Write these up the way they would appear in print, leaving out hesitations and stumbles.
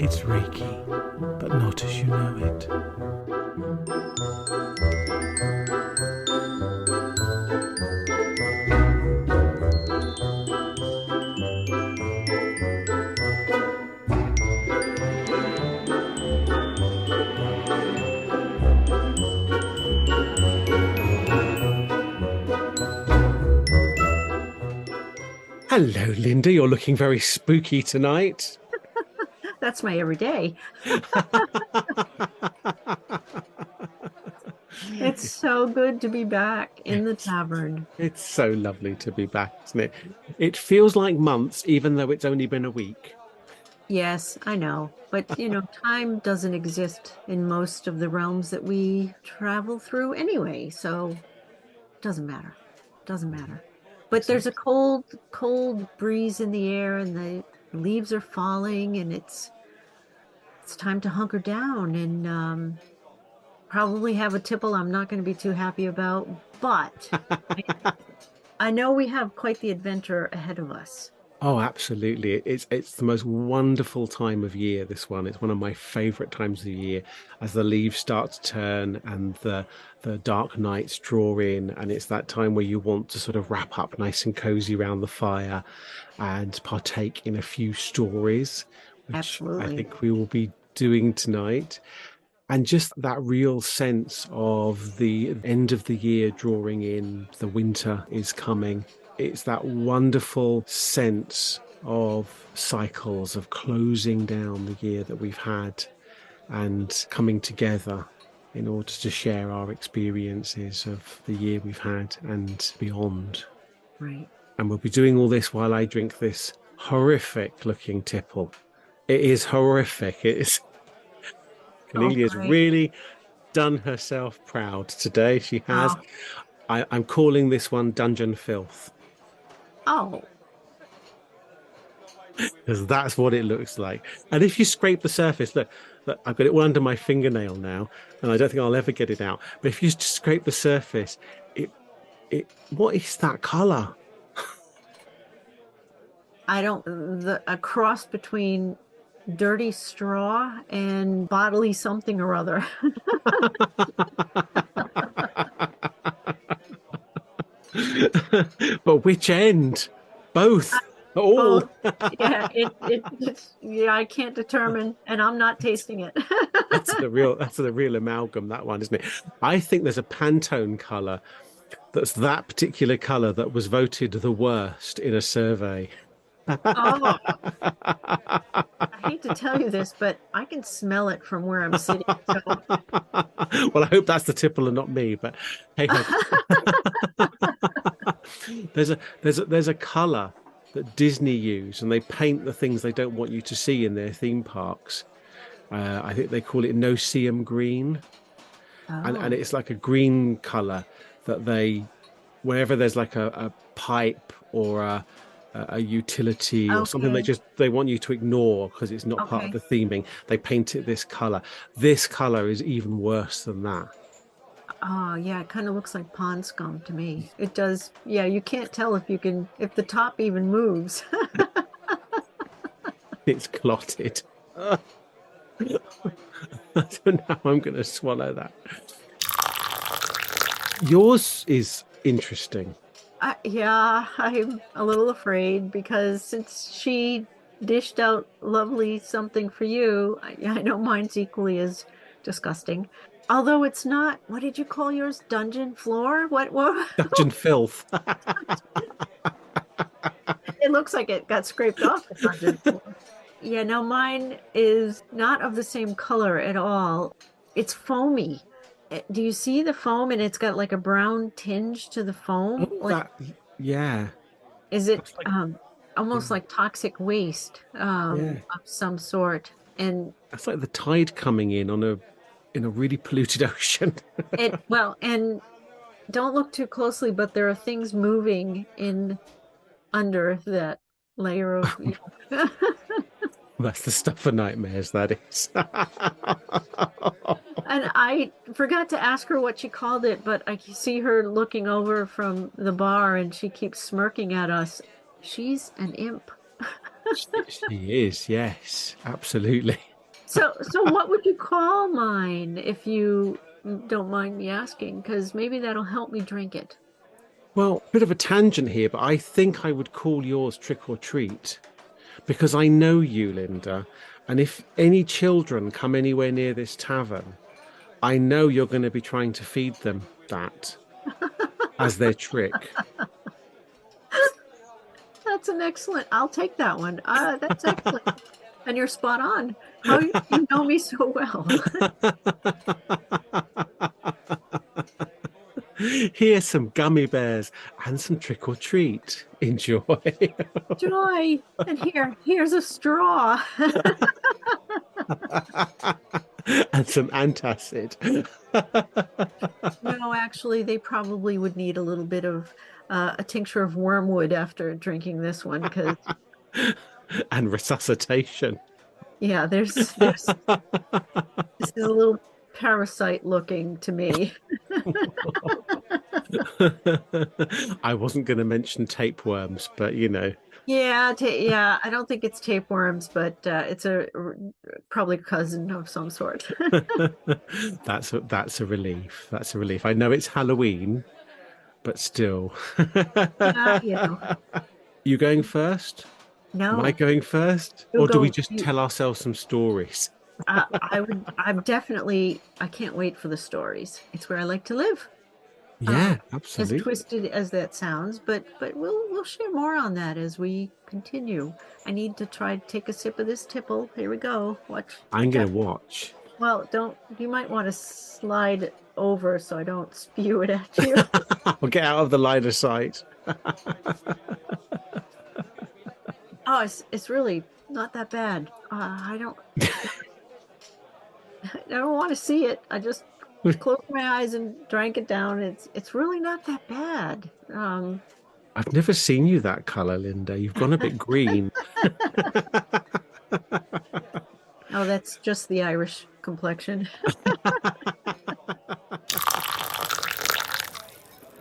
It's Reiki, but not as you know it. Hello, Linda. You're looking very spooky tonight. That's my everyday. It's so good to be back in the tavern. It's so lovely to be back, isn't it? It feels like months, even though it's only been a week. Yes, I know. But, time doesn't exist in most of the realms that we travel through anyway. So it doesn't matter. Doesn't matter. But there's a Exactly. cold breeze in the air and the leaves are falling and it's time to hunker down and probably have a tipple I'm not going to be too happy about. But I, I know we have quite the adventure ahead of us. Oh, absolutely. It's the most wonderful time of year, this one. It's one of my favorite times of the year as the leaves start to turn and the dark nights draw in. And it's that time where you want to sort of wrap up nice and cozy around the fire and partake in a few stories, which I Absolutely. think we will be doing tonight. And just that real sense of the end of the year drawing in, the winter is coming. It's that wonderful sense of cycles of closing down the year that we've had and coming together in order to share our experiences of the year we've had and beyond. Right. And we'll be doing all this while I drink this horrific looking tipple. It is horrific. It is. Oh, Cornelia's great. really done herself proud today. She has. Oh, I'm calling this one Dungeon Filth oh, because that's what it looks like. And if you scrape the surface, look, I've got it all under my fingernail now, and I don't think I'll ever get it out. But if you just scrape the surface, it, what is that color? I don't, a cross between dirty straw and bodily something or other. But which end? Both. All. Both. Yeah, yeah, I can't determine, and I'm not tasting it. That's the real amalgam, that one, isn't it? I think there's a Pantone color that's that particular color that was voted the worst in a survey. Oh, I hate to tell you this, but I can smell it from where I'm sitting. So, Well, I hope that's the tipple and not me, but hey ho. There's a color that Disney use, and they paint the things they don't want you to see in their theme parks. I think they call it no-see-um green, and oh, it's like a green color that they, wherever there's like a pipe or a utility or something okay, they want you to ignore because it's not part of okay. the theming, they paint it this color. This color is even worse than that. Oh, yeah, it kind of looks like pond scum to me. It does. Yeah, you can't tell if the top even moves. It's clotted. I don't know how I'm going to swallow that. Yours is interesting. Yeah, I'm a little afraid because since she dished out lovely something for you, I know mine's equally as disgusting. Although it's not, what did you call yours? Dungeon floor? What? Dungeon filth. It looks like it got scraped off the dungeon floor. Yeah, no, mine is not of the same color at all. It's foamy. Do you see the foam? And it's got like a brown tinge to the foam. Oh, Like, that, yeah. is it That's like, yeah, almost like toxic waste yeah. of some sort? And That's like the tide coming in a really polluted ocean. and don't look too closely, but there are things moving in under that layer of. That's the stuff for nightmares, that is. And I forgot to ask her what she called it, but I see her looking over from the bar and she keeps smirking at us. She's an imp. She is, yes, absolutely. So what would you call mine if you don't mind me asking? Because maybe that'll help me drink it. Well, bit of a tangent here, but I think I would call yours Trick or Treat because I know you, Linda. And if any children come anywhere near this tavern, I know you're going to be trying to feed them that as their trick. That's an excellent. I'll take that one. That's excellent. And you're spot on. How you know me so well. Here's some gummy bears and some trick or treat. Enjoy. Joy. And here's a straw. And some antacid. No, actually, they probably would need a little bit of a tincture of wormwood after drinking this one, because And resuscitation. yeah, there's this is a little parasite looking to me. I wasn't going to mention tapeworms, but you know. Yeah, yeah, I don't think it's tapeworms, but it's probably a cousin of some sort. That's a relief. That's a relief. I know it's Halloween, but still. Yeah, you know. You going first? Am I No, going first? you Or do we go. just tell ourselves some stories? I can't wait for the stories. It's where I like to live. Yeah, As absolutely. twisted as that sounds, but we'll share more on that as we continue. I need to try to take a sip of this tipple. Here we go. I'm Watch going out. to watch. Well, don't you might want to slide over so I don't spew it at you. I'll get out of the line of sight. Oh, it's really not that bad. I don't want to see it. I just closed my eyes and drank it down. It's really not that bad. I've never seen you that color, Linda. You've gone a bit green. Oh, that's just the Irish complexion.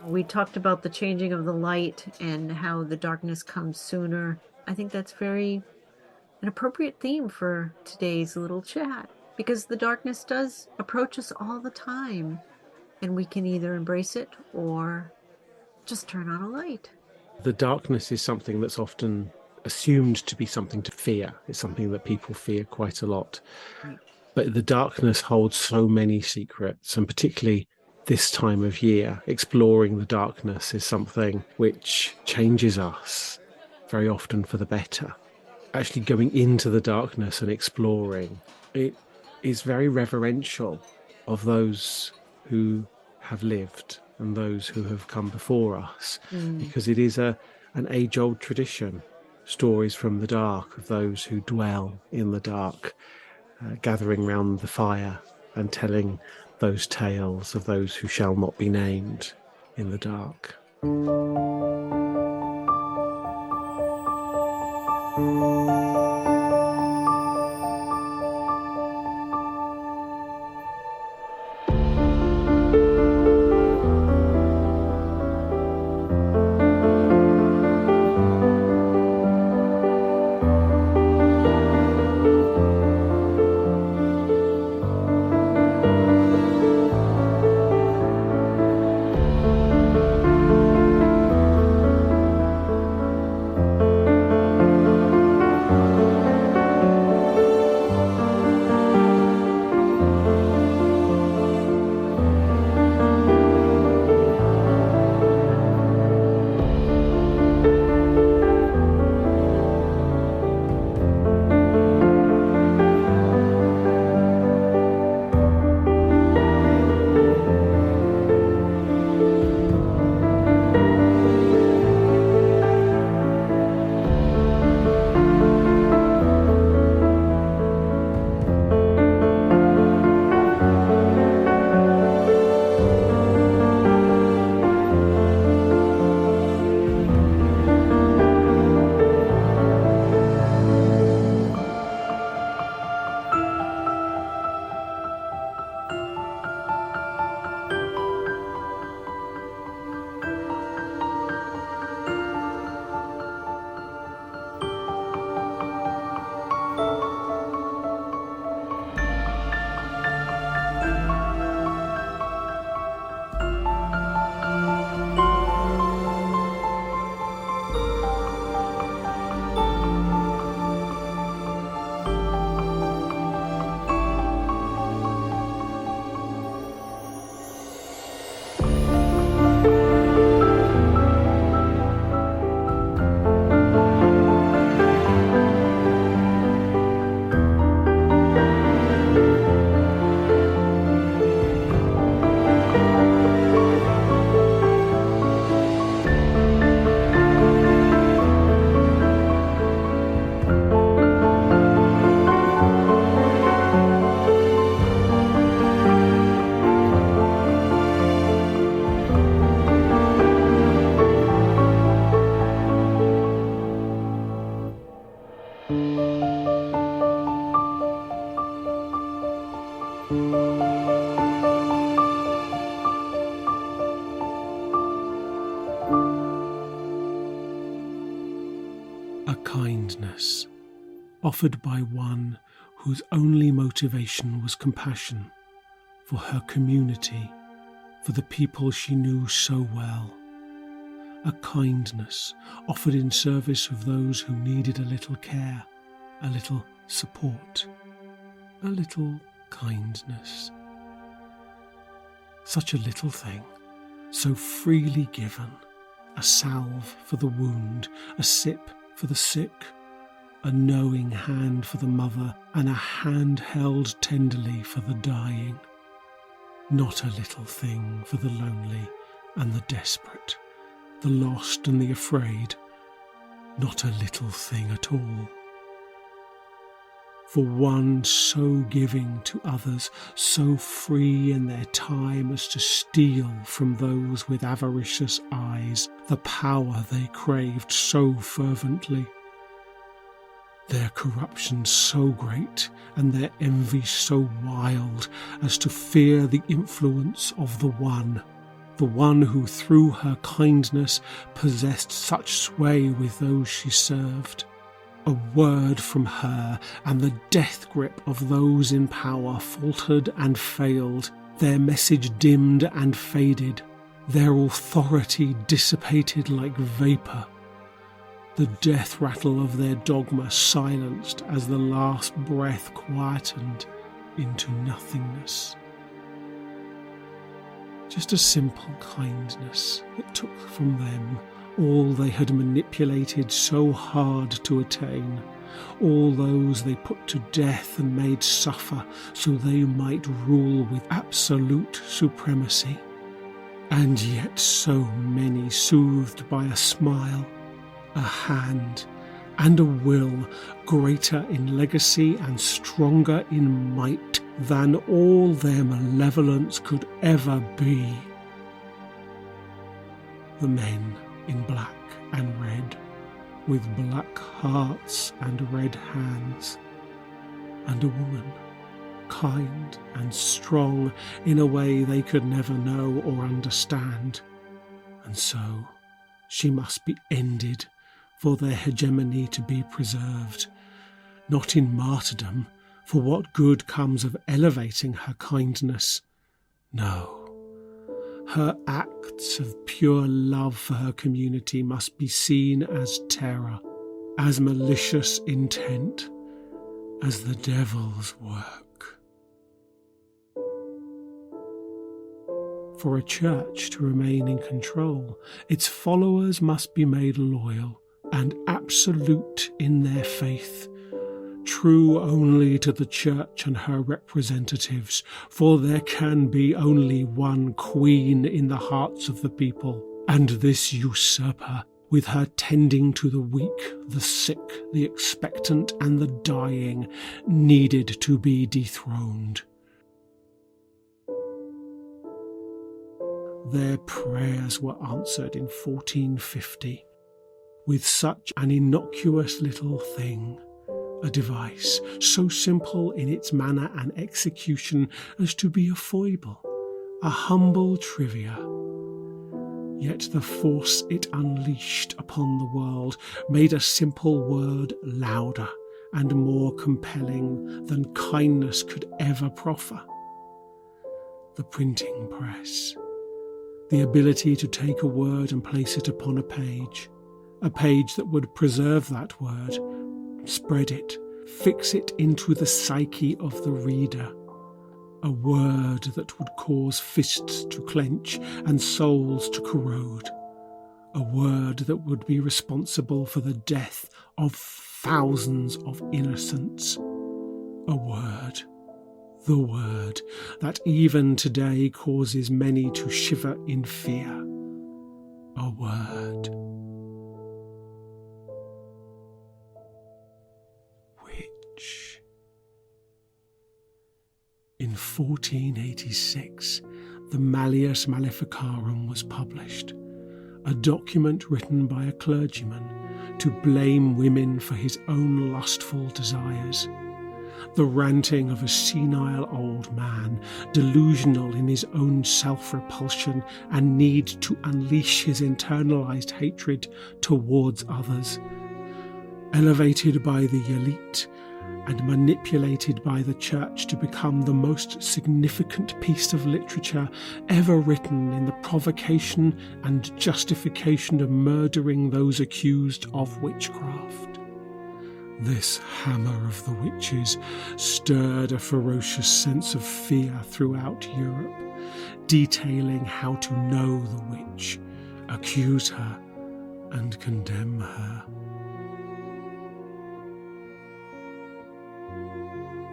We talked about the changing of the light and how the darkness comes sooner. I think that's very an appropriate theme for today's little chat because the darkness does approach us all the time, and we can either embrace it or just turn on a light. The darkness is something that's often assumed to be something to fear. It's something that people fear quite a lot. Right. But the darkness holds so many secrets, and particularly this time of year, exploring the darkness is something which changes us very often for the better. Actually, going into the darkness and exploring it is very reverential of those who have lived and those who have come before us, because it is an age-old tradition. Stories from the dark of those who dwell in the dark, gathering round the fire and telling those tales of those who shall not be named in the dark. A kindness offered by one whose only motivation was compassion for her community, for the people she knew so well. A kindness offered in service of those who needed a little care, a little support, a little kindness. Such a little thing, so freely given, a salve for the wound, a sip for the sick, a knowing hand for the mother, and a hand held tenderly for the dying. Not a little thing for the lonely and the desperate, the lost and the afraid. Not a little thing at all. For one so giving to others, so free in their time as to steal from those with avaricious eyes the power they craved so fervently. Their corruption so great and their envy so wild as to fear the influence of the one who through her kindness possessed such sway with those she served. A word from her, and the death grip of those in power faltered and failed, their message dimmed and faded, their authority dissipated like vapour, the death rattle of their dogma silenced as the last breath quietened into nothingness. Just a simple kindness that took from them all they had manipulated so hard to attain, all those they put to death and made suffer so they might rule with absolute supremacy. And yet so many soothed by a smile, a hand, and a will greater in legacy and stronger in might than all their malevolence could ever be. The men in black and red, with black hearts and red hands, and a woman, kind and strong in a way they could never know or understand. And so she must be ended for their hegemony to be preserved, not in martyrdom, for what good comes of elevating her kindness? No. Her acts of pure love for her community must be seen as terror, as malicious intent, as the devil's work. For a church to remain in control, its followers must be made loyal and absolute in their faith, true only to the church and her representatives, for there can be only one queen in the hearts of the people, and this usurper, with her tending to the weak, the sick, the expectant, and the dying, needed to be dethroned. Their prayers were answered in 1450 with such an innocuous little thing, a device so simple in its manner and execution as to be a foible, a humble trivia. Yet the force it unleashed upon the world made a simple word louder and more compelling than kindness could ever proffer. The printing press, the ability to take a word and place it upon a page that would preserve that word, spread it, fix it into the psyche of the reader, a word that would cause fists to clench and souls to corrode, a word that would be responsible for the death of thousands of innocents, a word, the word that even today causes many to shiver in fear, a word. In 1486, the Malleus Maleficarum was published, a document written by a clergyman to blame women for his own lustful desires, the ranting of a senile old man, delusional in his own self-repulsion and need to unleash his internalized hatred towards others. Elevated by the elite and manipulated by the church to become the most significant piece of literature ever written in the provocation and justification of murdering those accused of witchcraft. This hammer of the witches stirred a ferocious sense of fear throughout Europe, detailing how to know the witch, accuse her, and condemn her.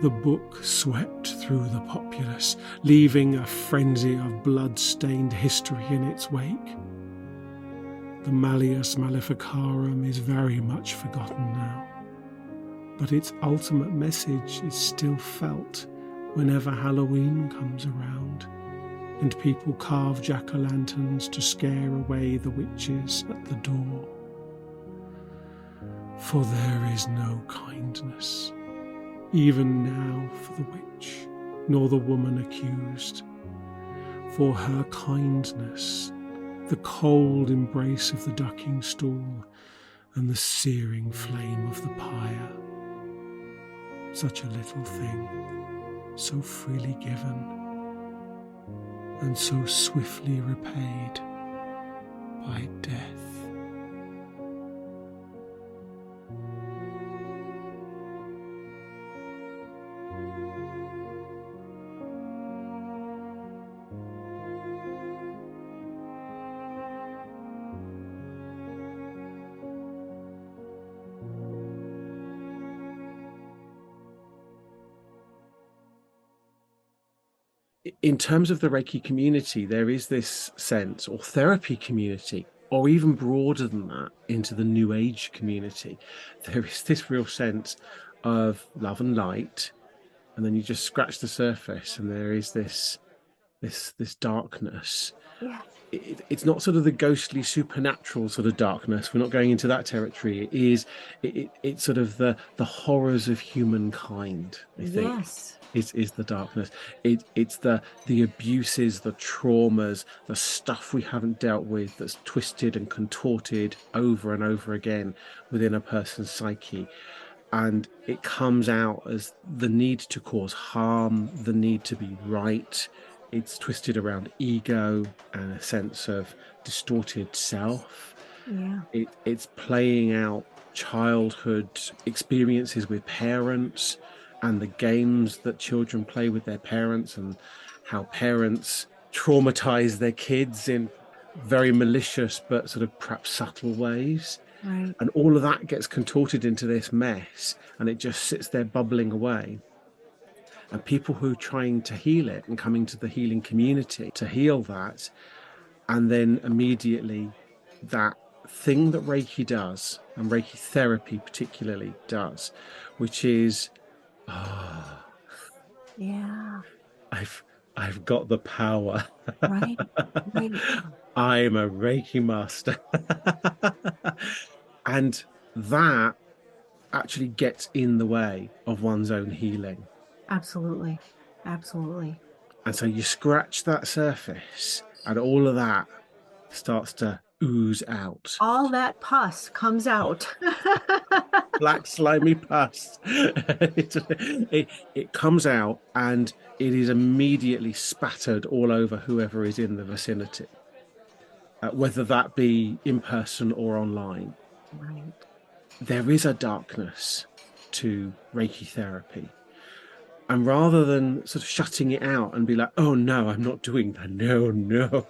The book swept through the populace, leaving a frenzy of blood-stained history in its wake. The Malleus Maleficarum is very much forgotten now, but its ultimate message is still felt whenever Halloween comes around, and people carve jack-o'-lanterns to scare away the witches at the door. For there is no kindness, even now, for the witch, nor the woman accused. For her kindness, the cold embrace of the ducking stool and the searing flame of the pyre. Such a little thing, so freely given, and so swiftly repaid by death. In terms of the Reiki community, there is this sense, or therapy community, or even broader than that, into the New Age community. There is this real sense of love and light, and then you just scratch the surface, and there is this darkness. Yeah. It's not sort of the ghostly supernatural sort of darkness. We're not going into that territory. It's sort of the horrors of humankind, I think. Yes. Is the darkness. It's the abuses, the traumas, the stuff we haven't dealt with that's twisted and contorted over and over again within a person's psyche. And it comes out as the need to cause harm, the need to be right. It's twisted around ego and a sense of distorted self. Yeah. It's playing out childhood experiences with parents and the games that children play with their parents, and how parents traumatize their kids in very malicious but sort of perhaps subtle ways. Right. And all of that gets contorted into this mess, and it just sits there bubbling away. And people who are trying to heal it and coming to the healing community to heal that, and then immediately that thing that Reiki does, and Reiki therapy particularly does, which is, Yeah. I've got the power. Right. Right. I'm a Reiki master. And that actually gets in the way of one's own healing. Absolutely. Absolutely. And so you scratch that surface, and all of that starts to ooze out. All that pus comes out. Black slimy pus. It comes out, and it is immediately spattered all over whoever is in the vicinity, whether that be in person or online. Right. There is a darkness to Reiki therapy. And rather than sort of shutting it out and be like, oh no, I'm not doing that. No.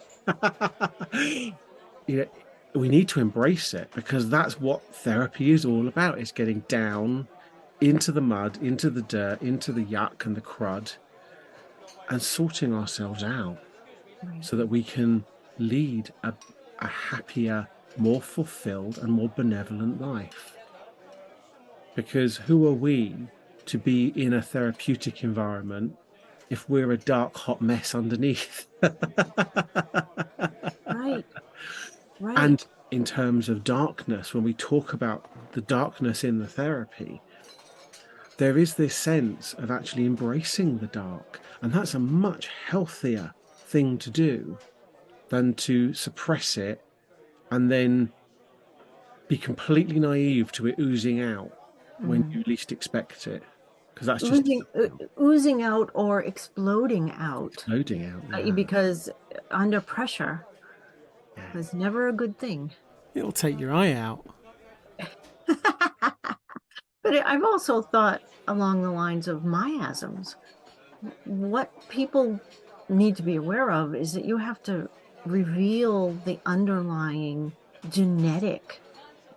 We need to embrace it, because that's what therapy is all about. It's getting down into the mud, into the dirt, into the yuck and the crud, and sorting ourselves out, Right. so that we can lead a happier, more fulfilled and more benevolent life. Because who are we to be in a therapeutic environment if we're a dark, hot mess underneath? Right. Right. And in terms of darkness, when we talk about the darkness in the therapy, there is this sense of actually embracing the dark. And that's a much healthier thing to do than to suppress it and then be completely naive to it oozing out when Mhm. you least expect it. Because that's just Oozing out or exploding out, exploding out. Yeah. because under pressure Yeah. is never a good thing. It'll take your eye out. But I've also thought along the lines of miasms. What people need to be aware of is that you have to reveal the underlying genetic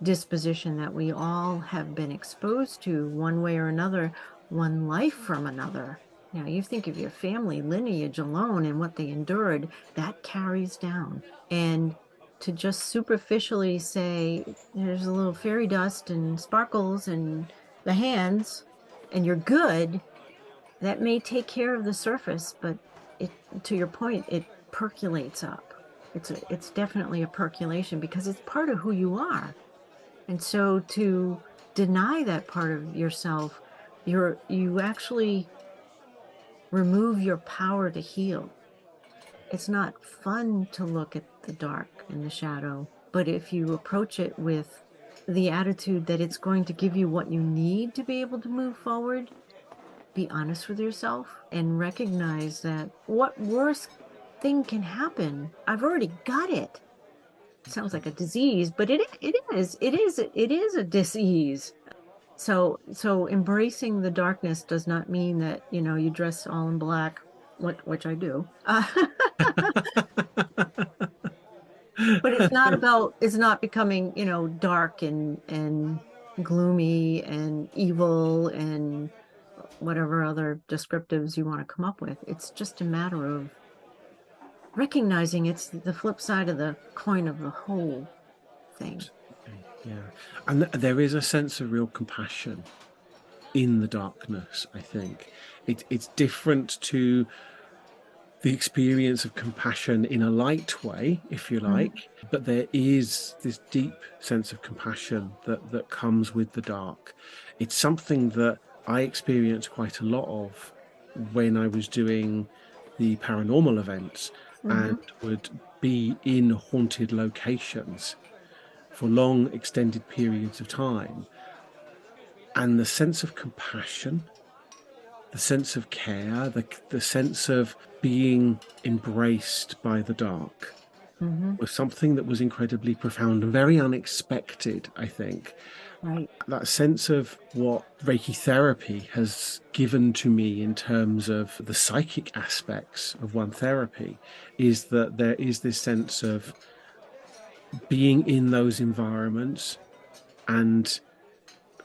disposition that we all have been exposed to one way or another, one life from another. Now, you think of your family lineage alone and what they endured, that carries down. And to just superficially say, there's a little fairy dust and sparkles and the hands, and you're good, that may take care of the surface, but it, to your point, it percolates up. It's definitely a percolation because it's part of who you are. And so to deny that part of yourself, you actually remove your power to heal. It's not fun to look at the dark and the shadow, but if you approach it with the attitude that it's going to give you what you need to be able to move forward, be honest with yourself and recognize that what worst thing can happen? I've already got it. Sounds like a disease, but it is a disease. So embracing the darkness does not mean that, you dress all in black, which I do. But it's not becoming, dark and gloomy and evil and whatever other descriptives you want to come up with. It's just a matter of recognizing it's the flip side of the coin of the whole thing. Yeah. And there is a sense of real compassion in the darkness, I think. It's different to the experience of compassion in a light way, if you Mhm. like, but there is this deep sense of compassion that comes with the dark. It's something that I experienced quite a lot of when I was doing the paranormal events and Mhm. would be in haunted locations for long extended periods of time. And the sense of compassion, the sense of care, the sense of being embraced by the dark Mhm. was something that was incredibly profound and very unexpected, I think. Right. That sense of what Reiki therapy has given to me in terms of the psychic aspects of one therapy is that there is this sense of being in those environments and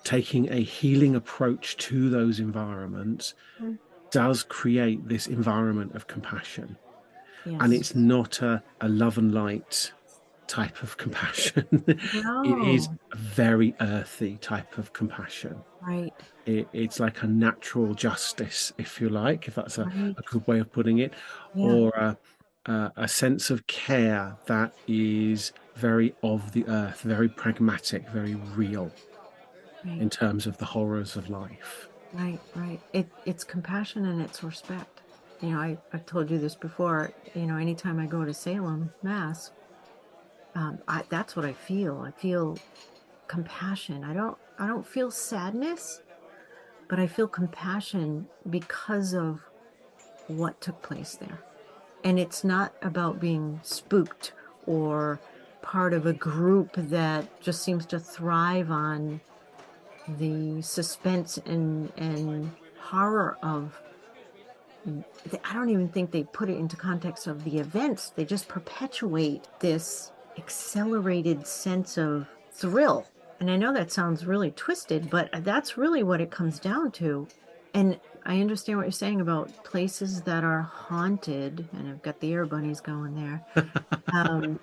taking a healing approach to those environments Mm. does create this environment of compassion. And Yes. it's not a love and light type of compassion. It is No. a very earthy type of compassion. Right. It's like a natural justice, if you like, if that's Right. a good way of putting it, Yeah. or a sense of care that is very of the earth, very pragmatic, very real Right. in terms of the horrors of life. Right. Right. It's compassion and it's respect. I've told you this before, anytime I go to Salem, Mass, that's what I feel. I feel compassion. I don't feel sadness, but I feel compassion because of what took place there. And it's not about being spooked or part of a group that just seems to thrive on the suspense and horror of. I don't even think they put it into context of the events. They just perpetuate this accelerated sense of thrill. And I know that sounds really twisted, but that's really what it comes down to. And I understand what you're saying about places that are haunted, and I've got the air bunnies going there. Um,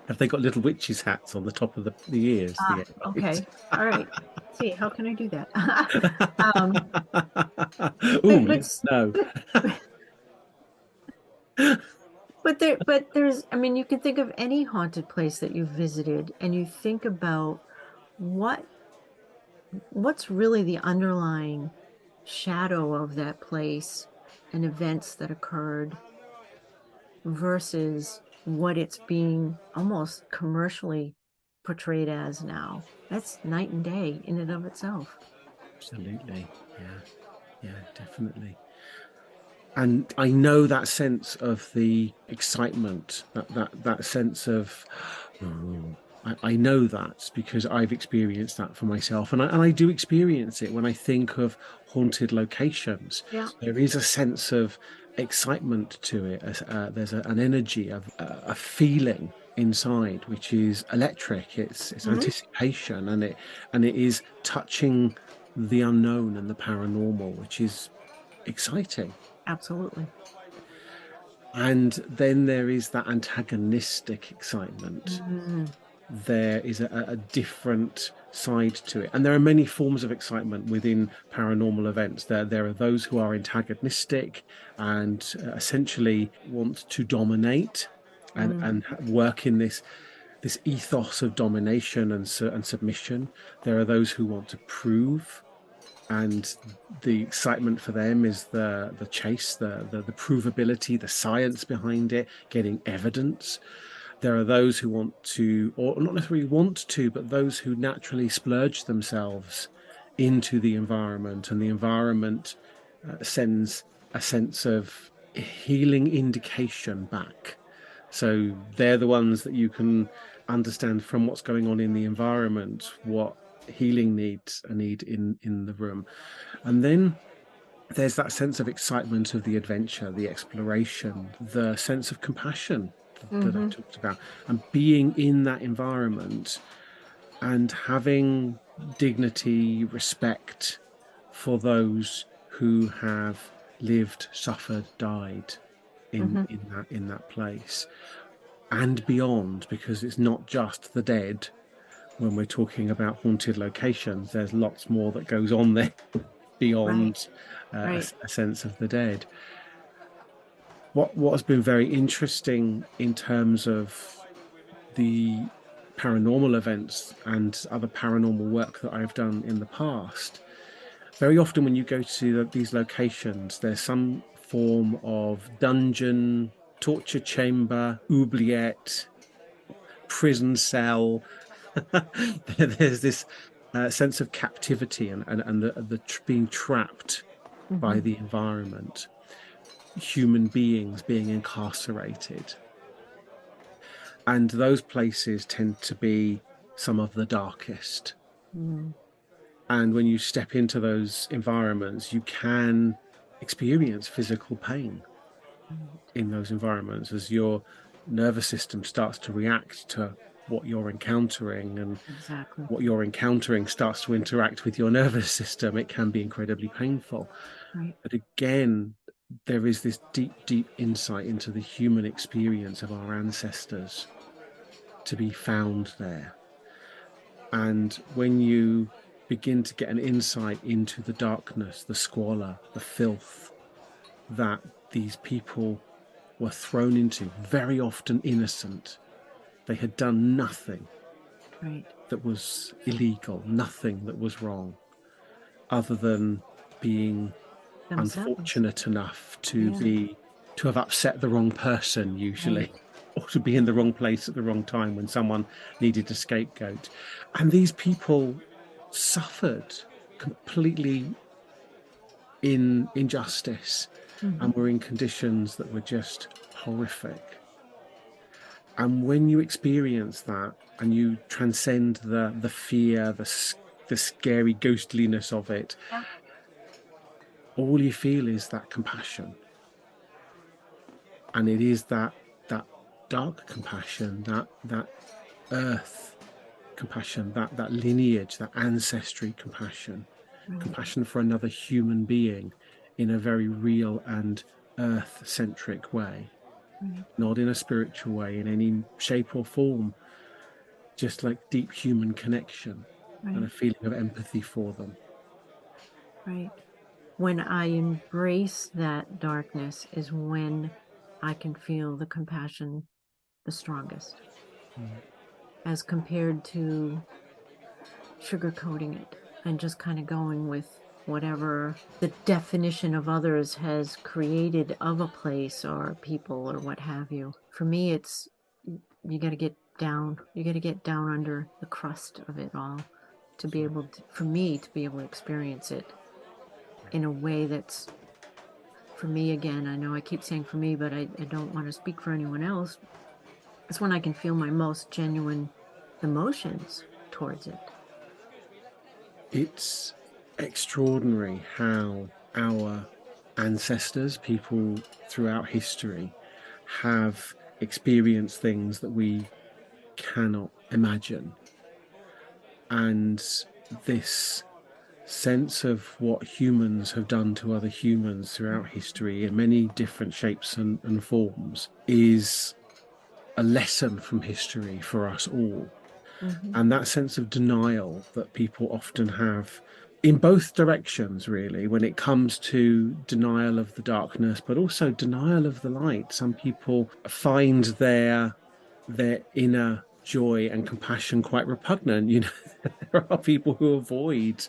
Have they got little witches' hats on the top of the ears? The okay. All right. Let's see, how can I do that? um, but, Oh but, no! but but there's, I mean, you can think of any haunted place that you've visited and you think about what what's really the underlying shadow of that place and events that occurred versus what it's being almost commercially portrayed as now. That's night and day in and of itself. Absolutely. Yeah. Yeah, definitely. And I know that sense of the excitement, that sense of, oh, I know that because I've experienced that for myself, and I do experience it when I think of haunted locations. Yeah. There is a sense of excitement to it. There's an energy of a feeling inside which is electric. It's Mhm. anticipation, and it is touching the unknown and the paranormal, which is exciting. Absolutely. And then there is that antagonistic excitement. Mm, There is a different side to it. And there are many forms of excitement within paranormal events. There are those who are antagonistic and essentially want to dominate mm, and work in this ethos of domination and submission. There are those who want to prove, and the excitement for them is the chase, the provability, the science behind it, getting evidence. There are those who want to, or not necessarily want to, but those who naturally splurge themselves into the environment, and the environment sends a sense of healing indication back. So they're the ones that you can understand from what's going on in the environment, what healing needs a need in the room. And then there's that sense of excitement of the adventure, the exploration, the sense of compassion that I hmm. talked about, and being in that environment and having dignity, respect for those who have lived, suffered, died Hmm. in that place and beyond, because it's not just the dead. When we're talking about haunted locations, there's lots more that goes on there Right, beyond right. a sense of the dead. What has been very interesting in terms of the paranormal events and other paranormal work that I've done in the past, very often when you go to these locations, there's some form of dungeon, torture chamber, oubliette, prison cell. There's this sense of captivity and being trapped by Hmm. the environment, human beings being incarcerated. And those places tend to be some of the darkest. Mm. And when you step into those environments, you can experience physical pain Right. in those environments as your nervous system starts to react to what you're encountering, and Exactly. what you're encountering starts to interact with your nervous system. It can be incredibly painful. Right. But again, there is this deep, deep insight into the human experience of our ancestors to be found there. And when you begin to get an insight into the darkness, the squalor, the filth that these people were thrown into, very often innocent, they had done nothing Right. that was illegal, nothing that was wrong, other than being Themselves. unfortunate enough Yeah. to have upset the wrong person, Right. usually, or to be in the wrong place at the wrong time when someone needed a scapegoat. And these people suffered completely in injustice Hmm. and were in conditions that were just horrific. And when you experience that and you transcend the fear, the scary ghostliness of it, Yeah. all you feel is that compassion. And it is that dark compassion, that earth compassion, that lineage, that ancestry compassion, Right. compassion for another human being in a very real and earth-centric way, Right. not in a spiritual way in any shape or form, just like deep human connection and Right. a feeling of empathy for them. Right. When I embrace that darkness is when I can feel the compassion the strongest, Mm. as compared to sugarcoating it. and just kind of going with whatever the definition of others has created of a place or people or what have you. For me, it's you got to get down. You got to get down under the crust of it all to be able to, for me, to be able to experience it in a way that's, for me, again, I know I keep saying for me, but I don't want to speak for anyone else. It's when I can feel my most genuine emotions towards it. It's extraordinary how our ancestors, people throughout history, have experienced things that we cannot imagine. And this sense of what humans have done to other humans throughout history in many different shapes and forms is a lesson from history for us all. Mm-hmm. And that sense of denial that people often have in both directions, really, when it comes to denial of the darkness, but also denial of the light. Some people find their inner joy and compassion quite repugnant. There are people who avoid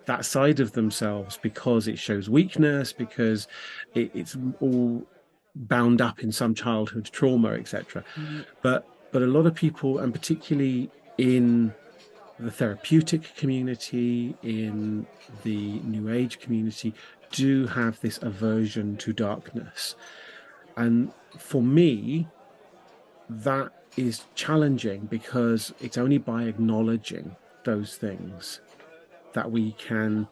that side of themselves because it shows weakness, because it's all bound up in some childhood trauma, etc. Right. But a lot of people, and particularly in the therapeutic community, in the New Age community, do have this aversion to darkness. And for me, that is challenging because it's only by acknowledging those things that we can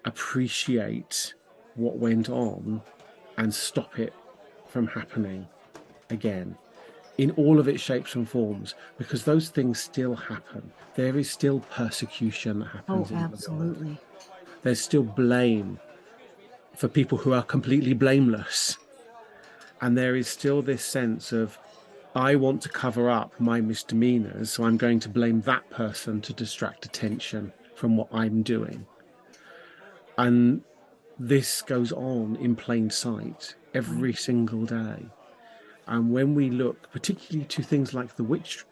appreciate what went on and stop it from happening again in all of its shapes and forms, because those things still happen. There is still persecution that Oh, happens in the world. absolutely. There's still blame for people who are completely blameless. And there is still this sense of, I want to cover up my misdemeanors, so I'm going to blame that person to distract attention from what I'm doing. And this goes on in plain sight Right. every single day. And when we look particularly to things like the witch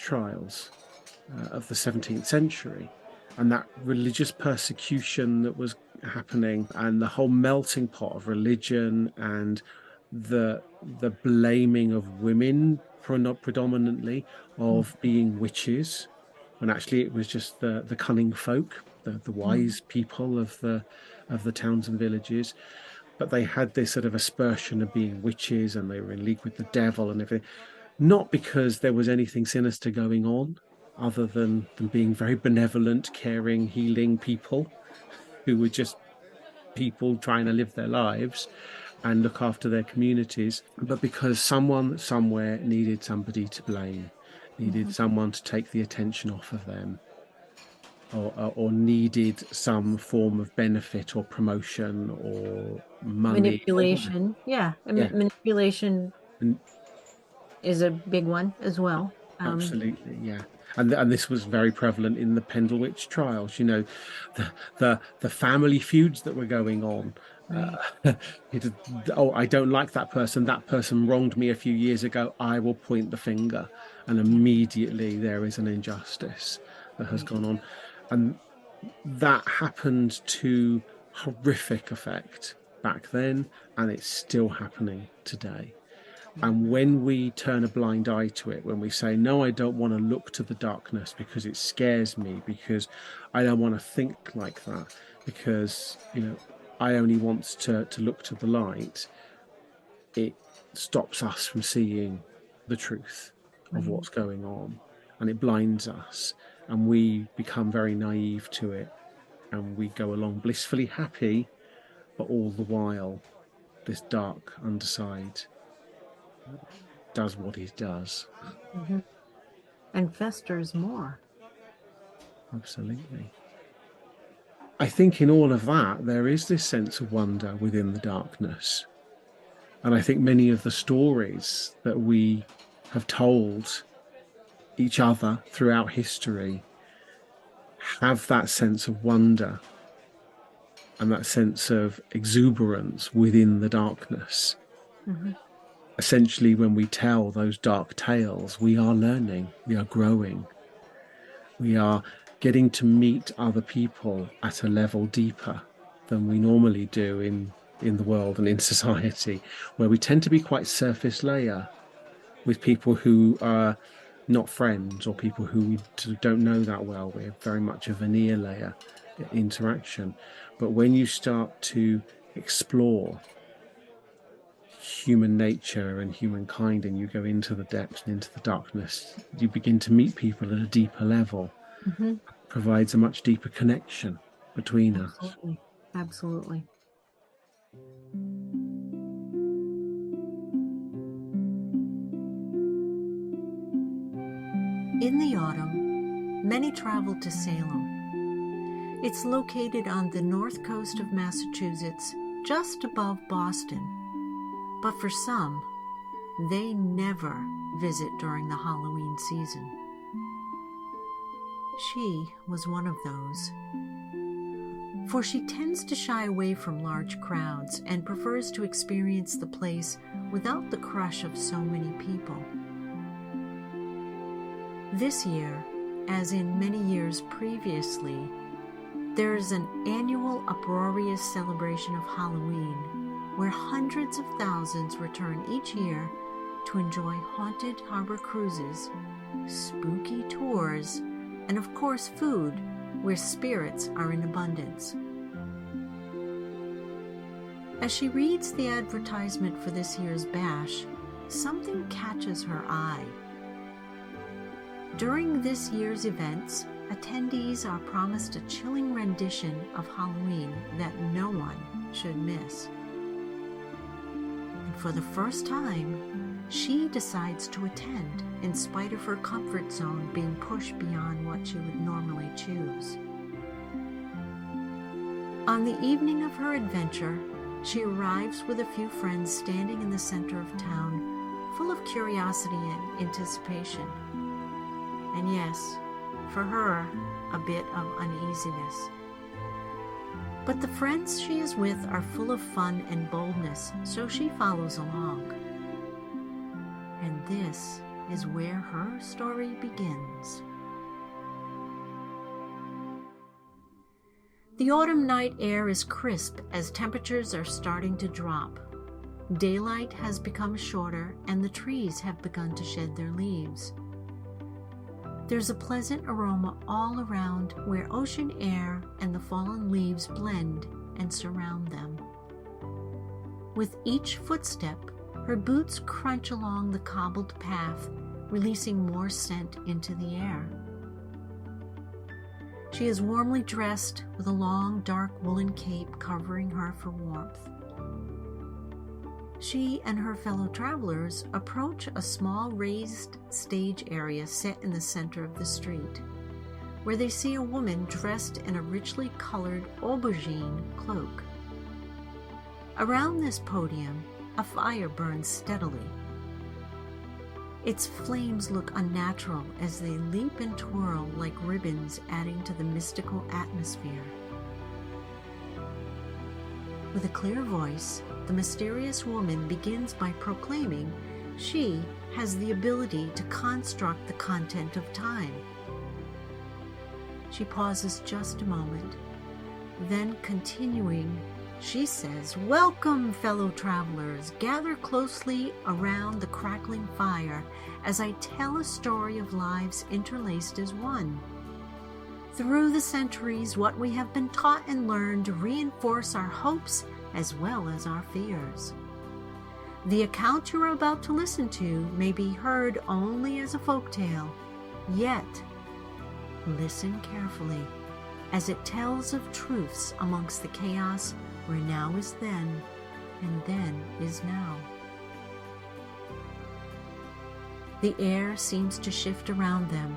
trials of the 17th century, and that religious persecution that was happening, and the whole melting pot of religion, and the blaming of women predominantly of being witches, when actually it was just the cunning folk, the Mhm. wise people of the towns and villages. But they had this sort of aspersion of being witches, and they were in league with the devil and everything, not because there was anything sinister going on, other than them being very benevolent, caring, healing people who were just people trying to live their lives and look after their communities, but because someone somewhere needed somebody to blame, needed Mhm. someone to take the attention off of them, or needed some form of benefit or promotion or money or whatever. Manipulation. Yeah. Yeah, Manipulation and is a big one as well. absolutely, yeah. And this was very prevalent in the Pendle Witch Trials. The family feuds that were going on. Right. It, oh, I don't like that person. That person wronged me a few years ago. I will point the finger, and Yeah. immediately there is an injustice that has Right. gone on, and that happened to horrific effect back then, and it's still happening today. Yeah. And when we turn a blind eye to it, when we say, no, I don't want to look to the darkness because it scares me, because I don't want to think like that, because, I only want to look to the light, it stops us from seeing the truth of Right. what's going on. And it blinds us. And we become very naive to it. And we go along blissfully happy, but all the while, this dark underside does what it does. Mhm. And festers more. Absolutely. I think in all of that, there is this sense of wonder within the darkness. And I think many of the stories that we have told each other throughout history have that sense of wonder and that sense of exuberance within the darkness. Mhm. Essentially, when we tell those dark tales, we are learning, we are growing, we are getting to meet other people at a level deeper than we normally do in the world and in society, where we tend to be quite surface layer with people who are not friends or people who we don't know that well. We're very much a veneer layer interaction. But when you start to explore human nature and humankind and you go into the depths and into the darkness, you begin to meet people at a deeper level. Mm-hmm. Provides a much deeper connection between us. Absolutely. Absolutely. In the autumn, many travel to Salem. It's located on the north coast of Massachusetts, just above Boston. But for some, they never visit during the Halloween season. She was one of those. For she tends to shy away from large crowds and prefers to experience the place without the crush of so many people. This year, as in many years previously, there is an annual uproarious celebration of Halloween where hundreds of thousands return each year to enjoy haunted harbor cruises, spooky tours, and of course food where spirits are in abundance. As she reads the advertisement for this year's bash, something catches her eye. During this year's events, attendees are promised a chilling rendition of Halloween that no one should miss. And for the first time, she decides to attend in spite of her comfort zone being pushed beyond what she would normally choose. On the evening of her adventure, she arrives with a few friends standing in the center of town, full of curiosity and anticipation. And yes, for her, a bit of uneasiness. But the friends she is with are full of fun and boldness, so she follows along. And this is where her story begins. The autumn night air is crisp as temperatures are starting to drop. Daylight has become shorter and the trees have begun to shed their leaves. There's a pleasant aroma all around where ocean air and the fallen leaves blend and surround them. With each footstep, her boots crunch along the cobbled path, releasing more scent into the air. She is warmly dressed with a long, dark woolen cape covering her for warmth. She and her fellow travelers approach a small raised stage area set in the center of the street, where they see a woman dressed in a richly colored aubergine cloak. Around this podium, a fire burns steadily. Its flames look unnatural as they leap and twirl like ribbons, adding to the mystical atmosphere. With a clear voice, the mysterious woman begins by proclaiming she has the ability to construct the content of time. She pauses just a moment, then continuing, she says, "Welcome, fellow travelers. Gather closely around the crackling fire as I tell a story of lives interlaced as one. Through the centuries, what we have been taught and learned reinforce our hopes as well as our fears. The account you are about to listen to may be heard only as a folktale, yet listen carefully as it tells of truths amongst the chaos where now is then and then is now." The air seems to shift around them.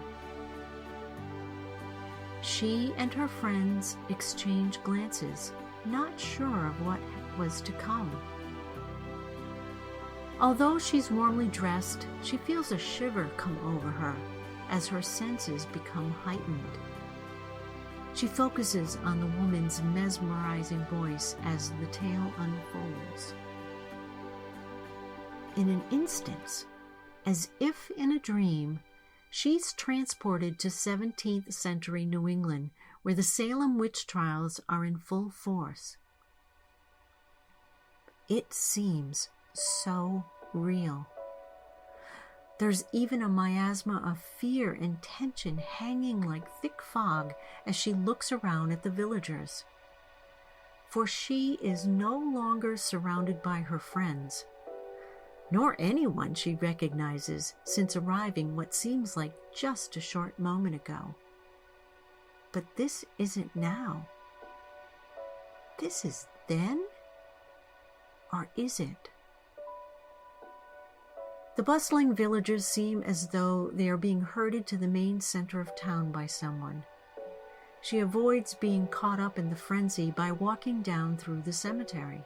She and her friends exchange glances, not sure of what was to come. Although she's warmly dressed, she feels a shiver come over her as her senses become heightened. She focuses on the woman's mesmerizing voice as the tale unfolds. In an instant, as if in a dream, she's transported to 17th century New England, where the Salem witch trials are in full force. It seems so real. There's even a miasma of fear and tension hanging like thick fog as she looks around at the villagers. For she is no longer surrounded by her friends, nor anyone she recognizes since arriving what seems like just a short moment ago. But this isn't now. This is then? Or is it? The bustling villagers seem as though they are being herded to the main center of town by someone. She avoids being caught up in the frenzy by walking down through the cemetery,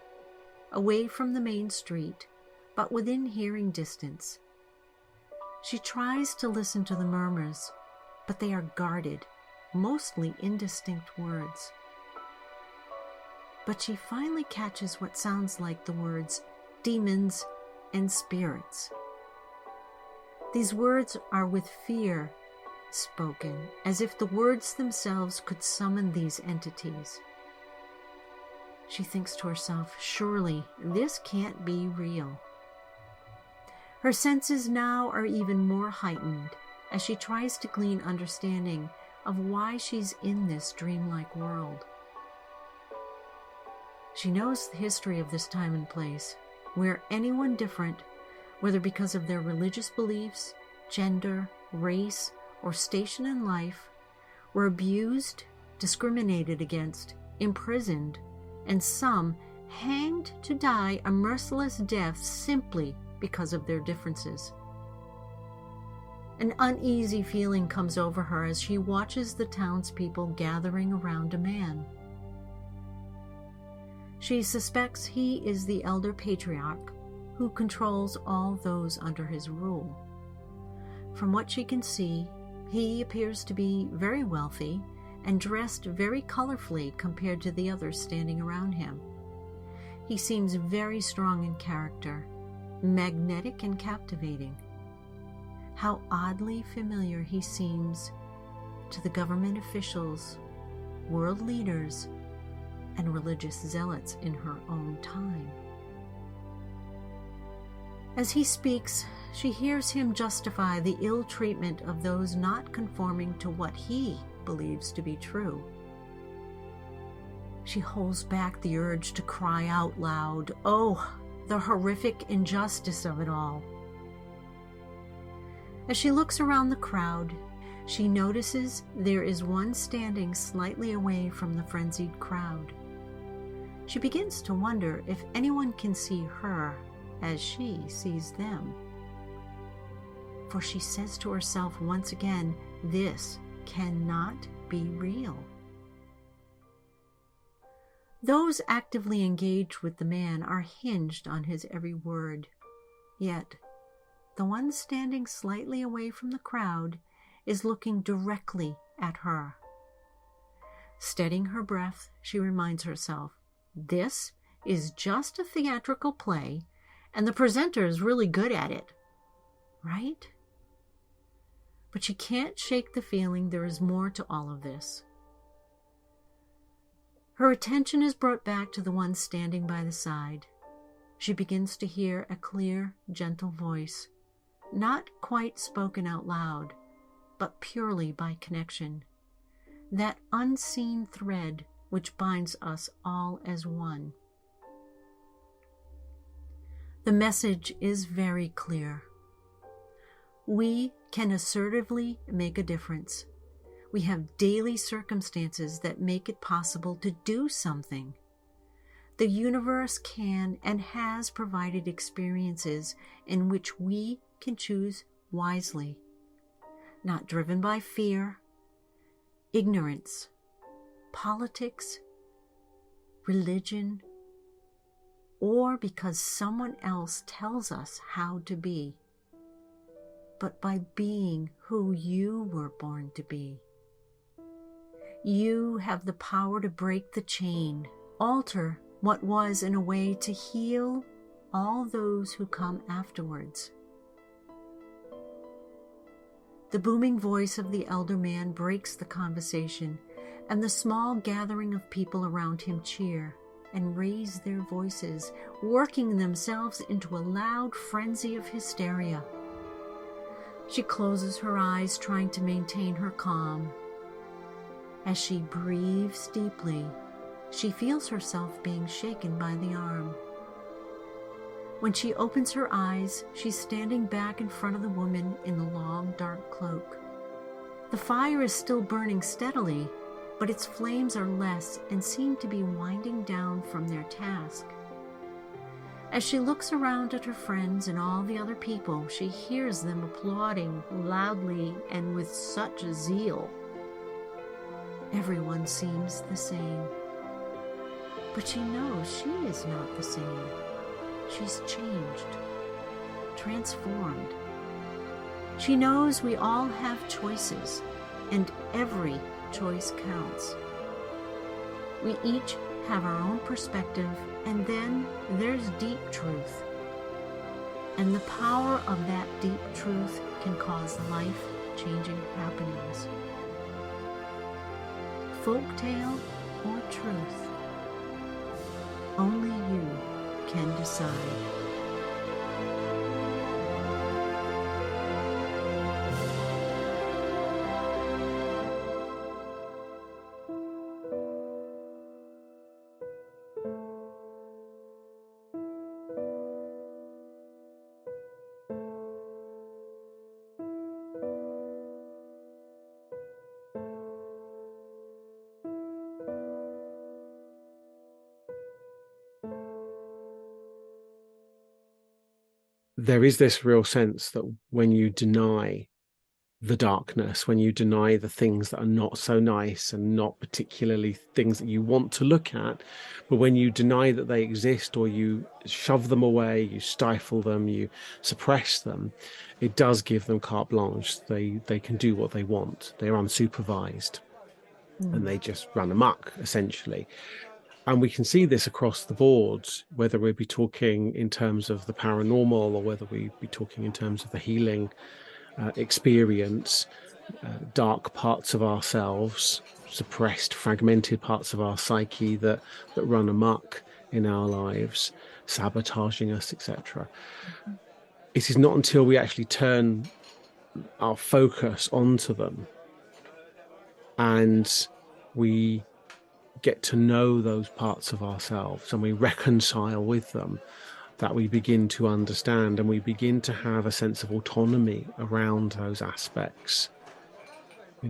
away from the main street, but within hearing distance. She tries to listen to the murmurs, but they are guarded, mostly indistinct words. But she finally catches what sounds like the words demons and spirits. These words are with fear spoken, as if the words themselves could summon these entities. She thinks to herself, surely this can't be real. Her senses now are even more heightened as she tries to glean understanding of why she's in this dreamlike world. She knows the history of this time and place, where anyone different, whether because of their religious beliefs, gender, race, or station in life, were abused, discriminated against, imprisoned, and some hanged to die a merciless death simply because of their differences. An uneasy feeling comes over her as she watches the townspeople gathering around a man. She suspects he is the elder patriarch who controls all those under his rule. From what she can see, he appears to be very wealthy and dressed very colorfully compared to the others standing around him. He seems very strong in character, magnetic and captivating. How oddly familiar he seems to the government officials, world leaders, and religious zealots in her own time. As he speaks, she hears him justify the ill treatment of those not conforming to what he believes to be true. She holds back the urge to cry out loud, "Oh, the horrific injustice of it all." As she looks around the crowd, she notices there is one standing slightly away from the frenzied crowd. She begins to wonder if anyone can see her as she sees them. For she says to herself once again, this cannot be real. Those actively engaged with the man are hinged on his every word. Yet, the one standing slightly away from the crowd is looking directly at her. Steadying her breath, she reminds herself, this is just a theatrical play, and the presenter is really good at it, right? But she can't shake the feeling there is more to all of this. Her attention is brought back to the one standing by the side. She begins to hear a clear, gentle voice, not quite spoken out loud, but purely by connection. That unseen thread which binds us all as one. The message is very clear. We can assertively make a difference. We have daily circumstances that make it possible to do something. The universe can and has provided experiences in which we can choose wisely, not driven by fear, ignorance, politics, religion, or because someone else tells us how to be, but by being who you were born to be. You have the power to break the chain, alter what was in a way to heal all those who come afterwards. The booming voice of the elder man breaks the conversation, and the small gathering of people around him cheer and raise their voices, working themselves into a loud frenzy of hysteria. She closes her eyes, trying to maintain her calm. As she breathes deeply, she feels herself being shaken by the arm. When she opens her eyes, she's standing back in front of the woman in the long, dark cloak. The fire is still burning steadily, but its flames are less and seem to be winding down from their task. As she looks around at her friends and all the other people, she hears them applauding loudly and with such zeal. Everyone seems the same, but she knows she is not the same. She's changed, transformed. She knows we all have choices, and every choice counts. We each have our own perspective, and then there's deep truth. And the power of that deep truth can cause life-changing happenings. Folktale or truth? Only you can decide. There is this real sense that when you deny the darkness, when you deny the things that are not so nice and not particularly things that you want to look at, but when you deny that they exist, or you shove them away, you stifle them, you suppress them, it does give them carte blanche. They can do what they want. They're unsupervised and they just run amok, essentially. And we can see this across the board, whether we be talking in terms of the paranormal or whether we be talking in terms of the healing experience. Dark parts of ourselves, suppressed, fragmented parts of our psyche that run amok in our lives, sabotaging us, etc. It is not until we actually turn our focus onto them and we get to know those parts of ourselves and we reconcile with them that we begin to understand, and we begin to have a sense of autonomy around those aspects.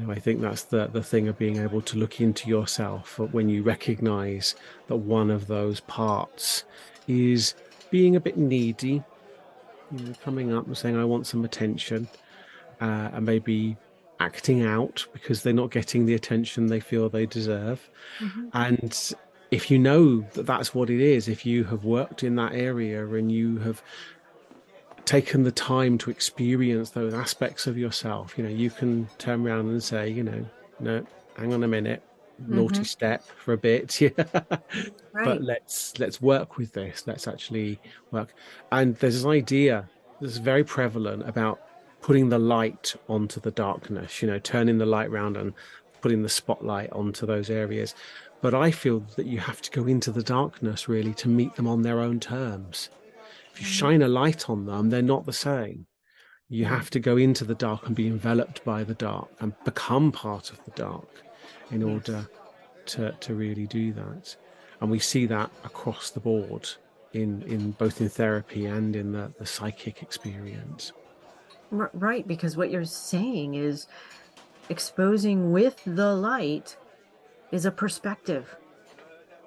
I think that's the thing of being able to look into yourself when you recognize that one of those parts is being a bit needy, coming up and saying, I want some attention, and maybe acting out because they're not getting the attention they feel they deserve. And if you know that that's what it is, if you have worked in that area and you have taken the time to experience those aspects of yourself, you can turn around and say, no, hang on a minute, naughty step for a bit. Right. But let's work with this. Let's actually work. And there's this idea that's very prevalent about putting the light onto the darkness, turning the light around and putting the spotlight onto those areas. But I feel that you have to go into the darkness really to meet them on their own terms. If you shine a light on them, they're not the same. You have to go into the dark and be enveloped by the dark and become part of the dark in order to really do that. And we see that across the board in both in therapy and in the psychic experience. Right, because what you're saying is exposing with the light is a perspective.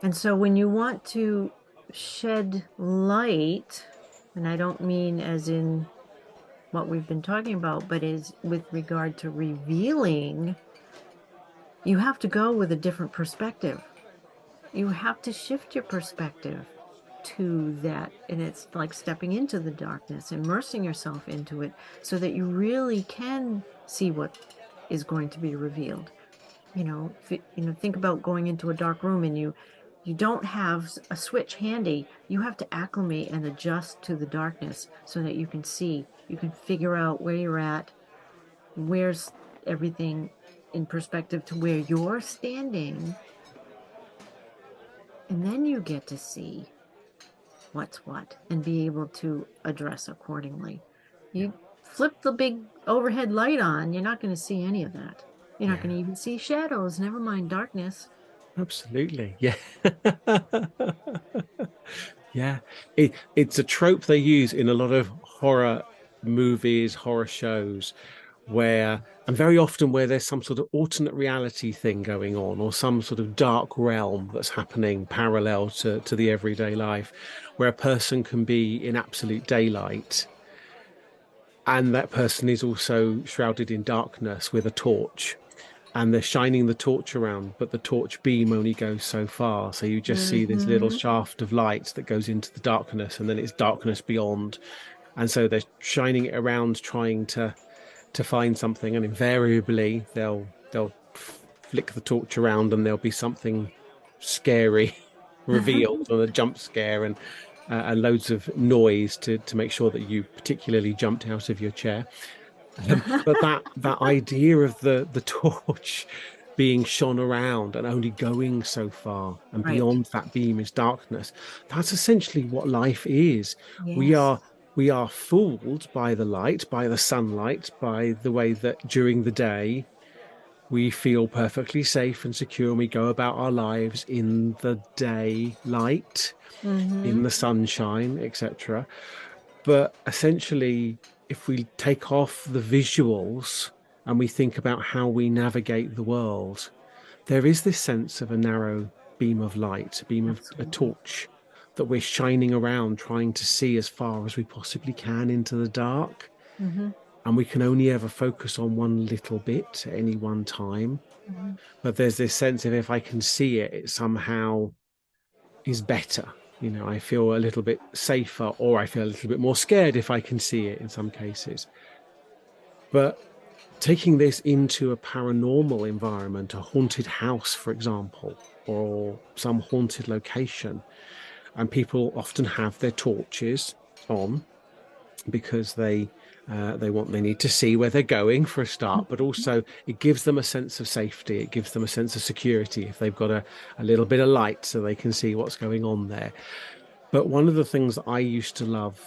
And so when you want to shed light, and I don't mean as in what we've been talking about, but is with regard to revealing, you have to go with a different perspective. You have to shift your perspective to that. And it's like stepping into the darkness, immersing yourself into it so that you really can see what is going to be revealed. Think about going into a dark room and you don't have a switch handy. You have to acclimate and adjust to the darkness so that you can see, you can figure out where you're at, where's everything in perspective to where you're standing. And then you get to see what's what and be able to address accordingly. Yeah. You flip the big overhead light on, you're not going to see any of that. You're not Yeah. going to even see shadows, never mind darkness. Absolutely. Yeah. Yeah. It's a trope they use in a lot of horror movies, horror shows, where, and very often where there's some sort of alternate reality thing going on, or some sort of dark realm that's happening parallel to the everyday life, where a person can be in absolute daylight and that person is also shrouded in darkness with a torch, and they're shining the torch around, but the torch beam only goes so far. So you just see this little Mm-hmm. shaft of light that goes into the darkness, and then it's darkness beyond. And so they're shining it around, trying to find something, and invariably they'll flick the torch around, and there'll be something scary revealed on a jump scare, and loads of noise to make sure that you particularly jumped out of your chair. But that idea of the torch being shone around and only going so far, and Right. beyond that beam is darkness. That's essentially what life is. We Yes. are we are fooled by the light, by the sunlight, by the way that during the day we feel perfectly safe and secure, and we go about our lives in the daylight, Mm-hmm. in the sunshine, etc. But essentially, if we take off the visuals and we think about how we navigate the world, there is this sense of a narrow beam of light, a beam of a Absolutely. torch that we're shining around, trying to see as far as we possibly can into the dark. Mm-hmm. And we can only ever focus on one little bit at any one time. Mm-hmm. But there's this sense of, if I can see it, it somehow is better. I feel a little bit safer, or I feel a little bit more scared if I can see it in some cases. But taking this into a paranormal environment, a haunted house, for example, or some haunted location, and people often have their torches on because they need to see where they're going for a start, but also it gives them a sense of safety. It gives them a sense of security if they've got a little bit of light so they can see what's going on there. But one of the things that I used to love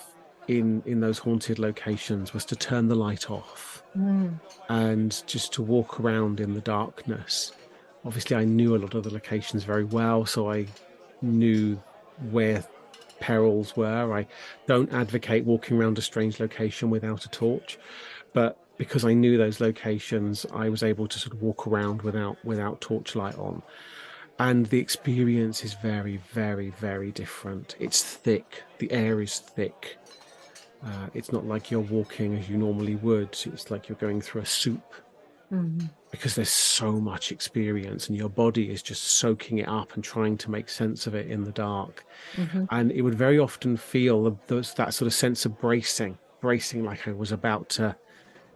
in those haunted locations was to turn the light off Mm. and just to walk around in the darkness. Obviously, I knew a lot of the locations very well, so I knew where perils were. I don't advocate walking around a strange location without a torch, but because I knew those locations, I was able to sort of walk around without torchlight on. And the experience is very, very, very different. It's thick. The air is thick. It's not like you're walking as you normally would. It's like you're going through a soup, Mm-hmm. because there's so much experience and your body is just soaking it up and trying to make sense of it in the dark. Mm-hmm. And it would very often feel that sort of sense of bracing like I was about to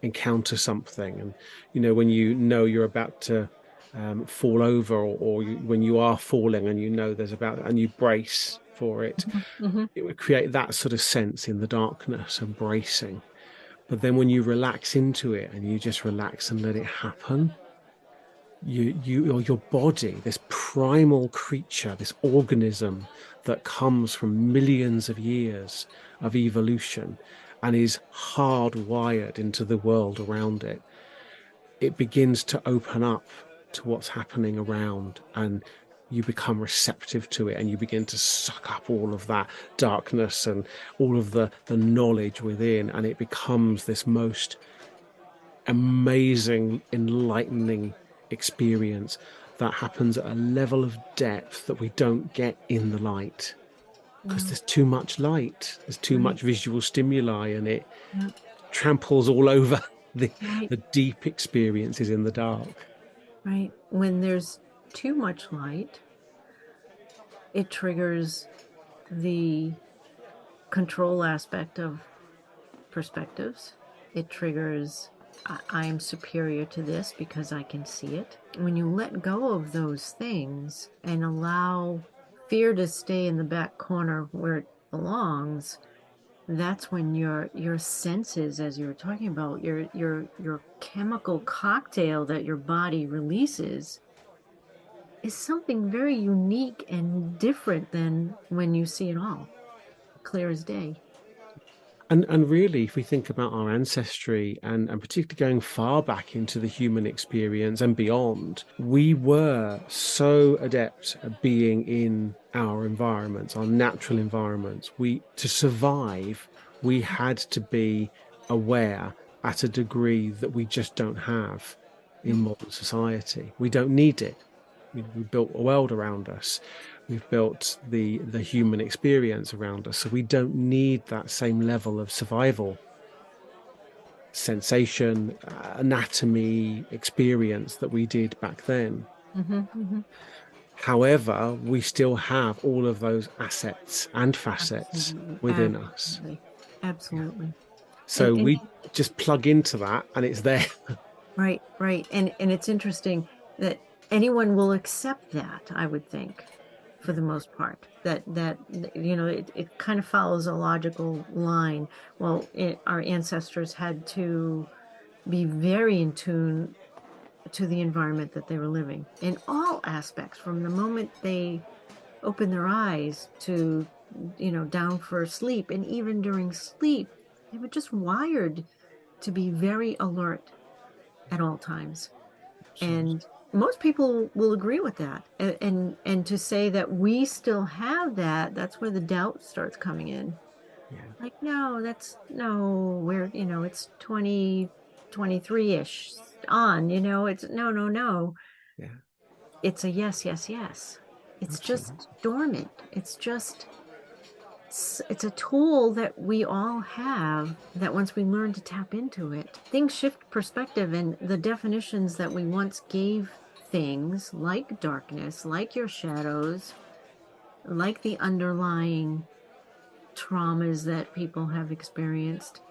encounter something. And when you know you're about to fall over, or when you are falling and there's about, and you brace for it, Mm-hmm. it would create that sort of sense in the darkness and bracing. But then when you relax into it and you just relax and let it happen, your body, this primal creature, this organism that comes from millions of years of evolution and is hardwired into the world around it, it begins to open up to what's happening around, and you become receptive to it, and you begin to suck up all of that darkness and all of the knowledge within, and it becomes this most amazing, enlightening experience that happens at a level of depth that we don't get in the light, because Mm. there's too much light, there's too Right. much visual stimuli, and it Yeah. tramples all over the, Right. the deep experiences in the dark. Right. When there's too much light, it triggers the control aspect of perspectives. It triggers, I am superior to this because I can see it. When you let go of those things and allow fear to stay in the back corner where it belongs, that's when your senses, as you were talking about, your chemical cocktail that your body releases is something very unique and different than when you see it all clear as day. And really, if we think about our ancestry and particularly going far back into the human experience and beyond, we were so adept at being in our environments, our natural environments. We to survive, we had to be aware at a degree that we just don't have in modern society. We don't need it. We built a world around us. We've built the human experience around us. So we don't need that same level of survival, sensation, anatomy, experience that we did back then. Mm-hmm. However, we still have all of those assets and facets Absolutely, within us. absolutely, Yeah. absolutely. So And we just plug into that and it's there. right, right. And it's interesting that anyone will accept that, I would think, for the most part. That it kind of follows a logical line. Well, our ancestors had to be very in tune to the environment that they were living in all aspects, from the moment they open their eyes to, down for sleep. And even during sleep, they were just wired to be very alert at all times. Absolutely. And most people will agree with that. And to say that we still have that, that's where the doubt starts coming in. Yeah. Like, no, that's no, it's 2023-ish on, it's no, no, no. Yeah. It's a yes, yes, yes. It's just Absolutely. dormant. It's a tool that we all have, that once we learn to tap into it, things shift perspective, and the definitions that we once gave things like darkness, like your shadows, like the underlying traumas that people have experienced,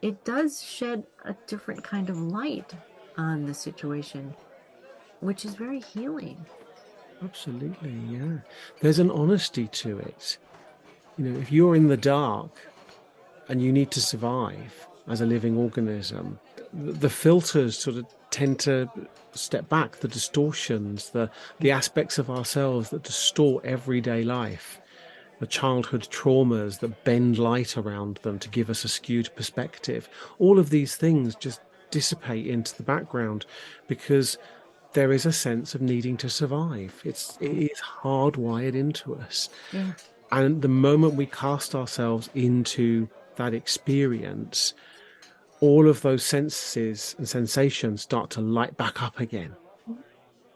it does shed a different kind of light on the situation, which is very healing. Absolutely. Yeah. There's an honesty to it. If you're in the dark and you need to survive as a living organism, the filters sort of tend to step back, the distortions, the Right, aspects of ourselves that distort everyday life, the childhood traumas that bend light around them to give us a skewed perspective. All of these things just dissipate into the background because there is a sense of needing to survive. It right. is hardwired into us. Yeah. And the moment we cast ourselves into that experience, all of those senses and sensations start to light back up again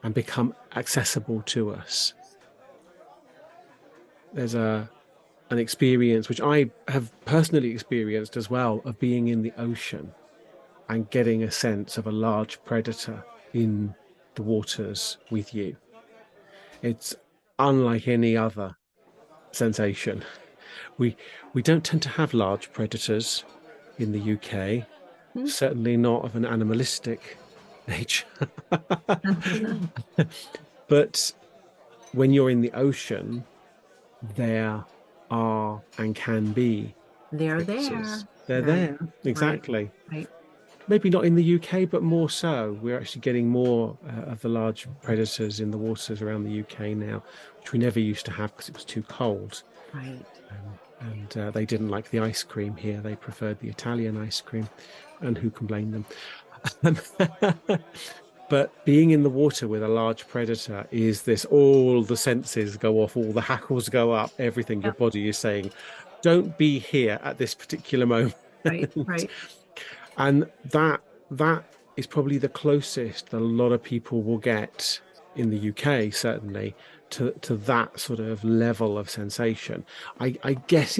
and become accessible to us. There's an experience which I have personally experienced as well of being in the ocean and getting a sense of a large predator in the waters with you. It's unlike any other sensation. We we don't tend to have large predators in the UK, certainly not of an animalistic nature. But when you're in the ocean, there are and can be They're predators. there. They're Right, there, right, exactly. right, Maybe not in the UK, but more so. We're actually getting more of the large predators in the waters around the UK now, which we never used to have because it was too cold. right. And they didn't like the ice cream here. They preferred the Italian ice cream. And who can blame them? But being in the water with a large predator is this, all the senses go off, all the hackles go up, everything your Yep, body is saying, don't be here at this particular moment. right, right. And that is probably the closest that a lot of people will get in the UK, certainly, to that sort of level of sensation. I guess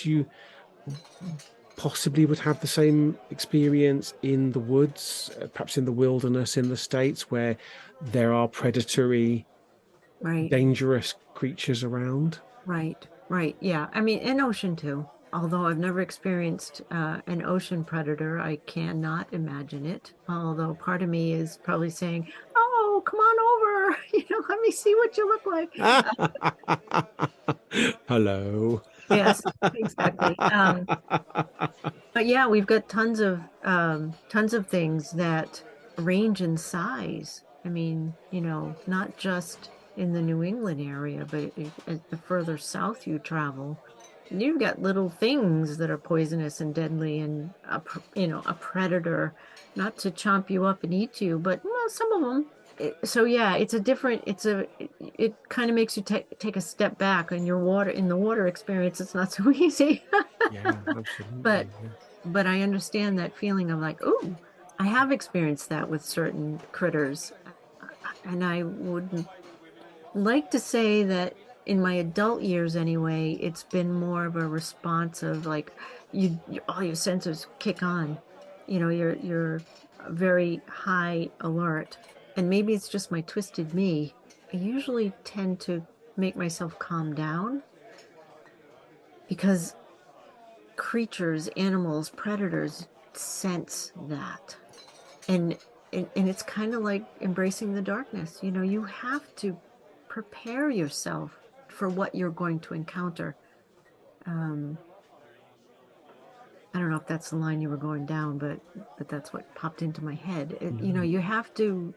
you possibly would have the same experience in the woods, perhaps in the wilderness in the States, where there are predatory, Right, dangerous creatures around. right, right. Yeah. I mean, and ocean too. Although I've never experienced an ocean predator, I cannot imagine it. Although part of me is probably saying, "Oh, come on over. Let me see what you look like." Hello. Yes, exactly. But yeah, we've got tons of things that range in size. I mean, not just in the New England area, but as the further south you travel, you've got little things that are poisonous and deadly and a predator, not to chomp you up and eat you, but well, some of them. So yeah, it kind of makes you take a step back in the water experience. It's not so easy. Yeah, But absolutely. Yeah. but I understand that feeling of like, oh, I have experienced that with certain critters. And I would like to say that in my adult years anyway, it's been more of a response of like all your senses kick on. You're very high alert. And maybe it's just my twisted me. I usually tend to make myself calm down because creatures, animals, predators sense that. And and it's kind of like embracing the darkness. You have to prepare yourself for what you're going to encounter. Um, I don't know if that's the line you were going down, but that's what popped into my head. No, You have to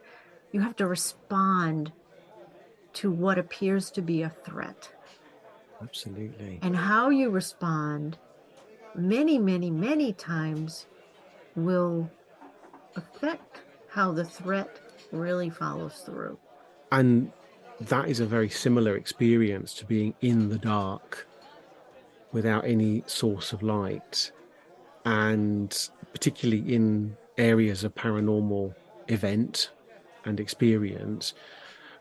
respond to what appears to be a threat. absolutely. And how you respond many, many, many times will affect how the threat really follows through. And that is a very similar experience to being in the dark without any source of light. And particularly in areas of paranormal event and experience,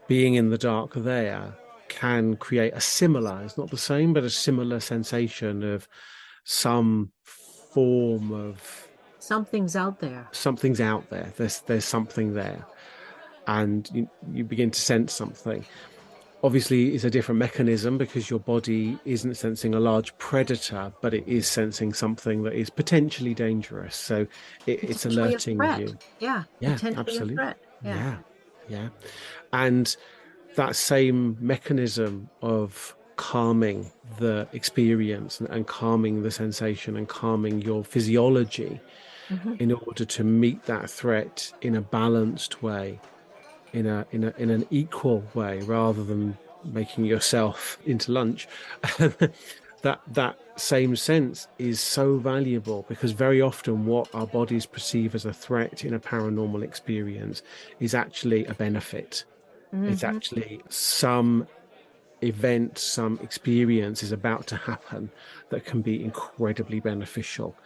being in the dark there can create a similar, it's not the same, but a similar sensation of some form of Something's out there. something's out there. There's something there, and you begin to sense something. Obviously, it's a different mechanism because your body isn't sensing a large predator, but it is sensing something that is potentially dangerous. So it's Potentially a alerting threat. you. Yeah, Yeah, potentially a absolutely. threat. Yeah. Yeah, yeah. And that same mechanism of calming the experience and calming the sensation and calming your physiology Hmm. in order to meet that threat in a balanced way, in an equal way, rather than making yourself into lunch. That same sense is so valuable because very often what our bodies perceive as a threat in a paranormal experience is actually a benefit. It's Hmm. actually some event, some experience is about to happen that can be incredibly beneficial,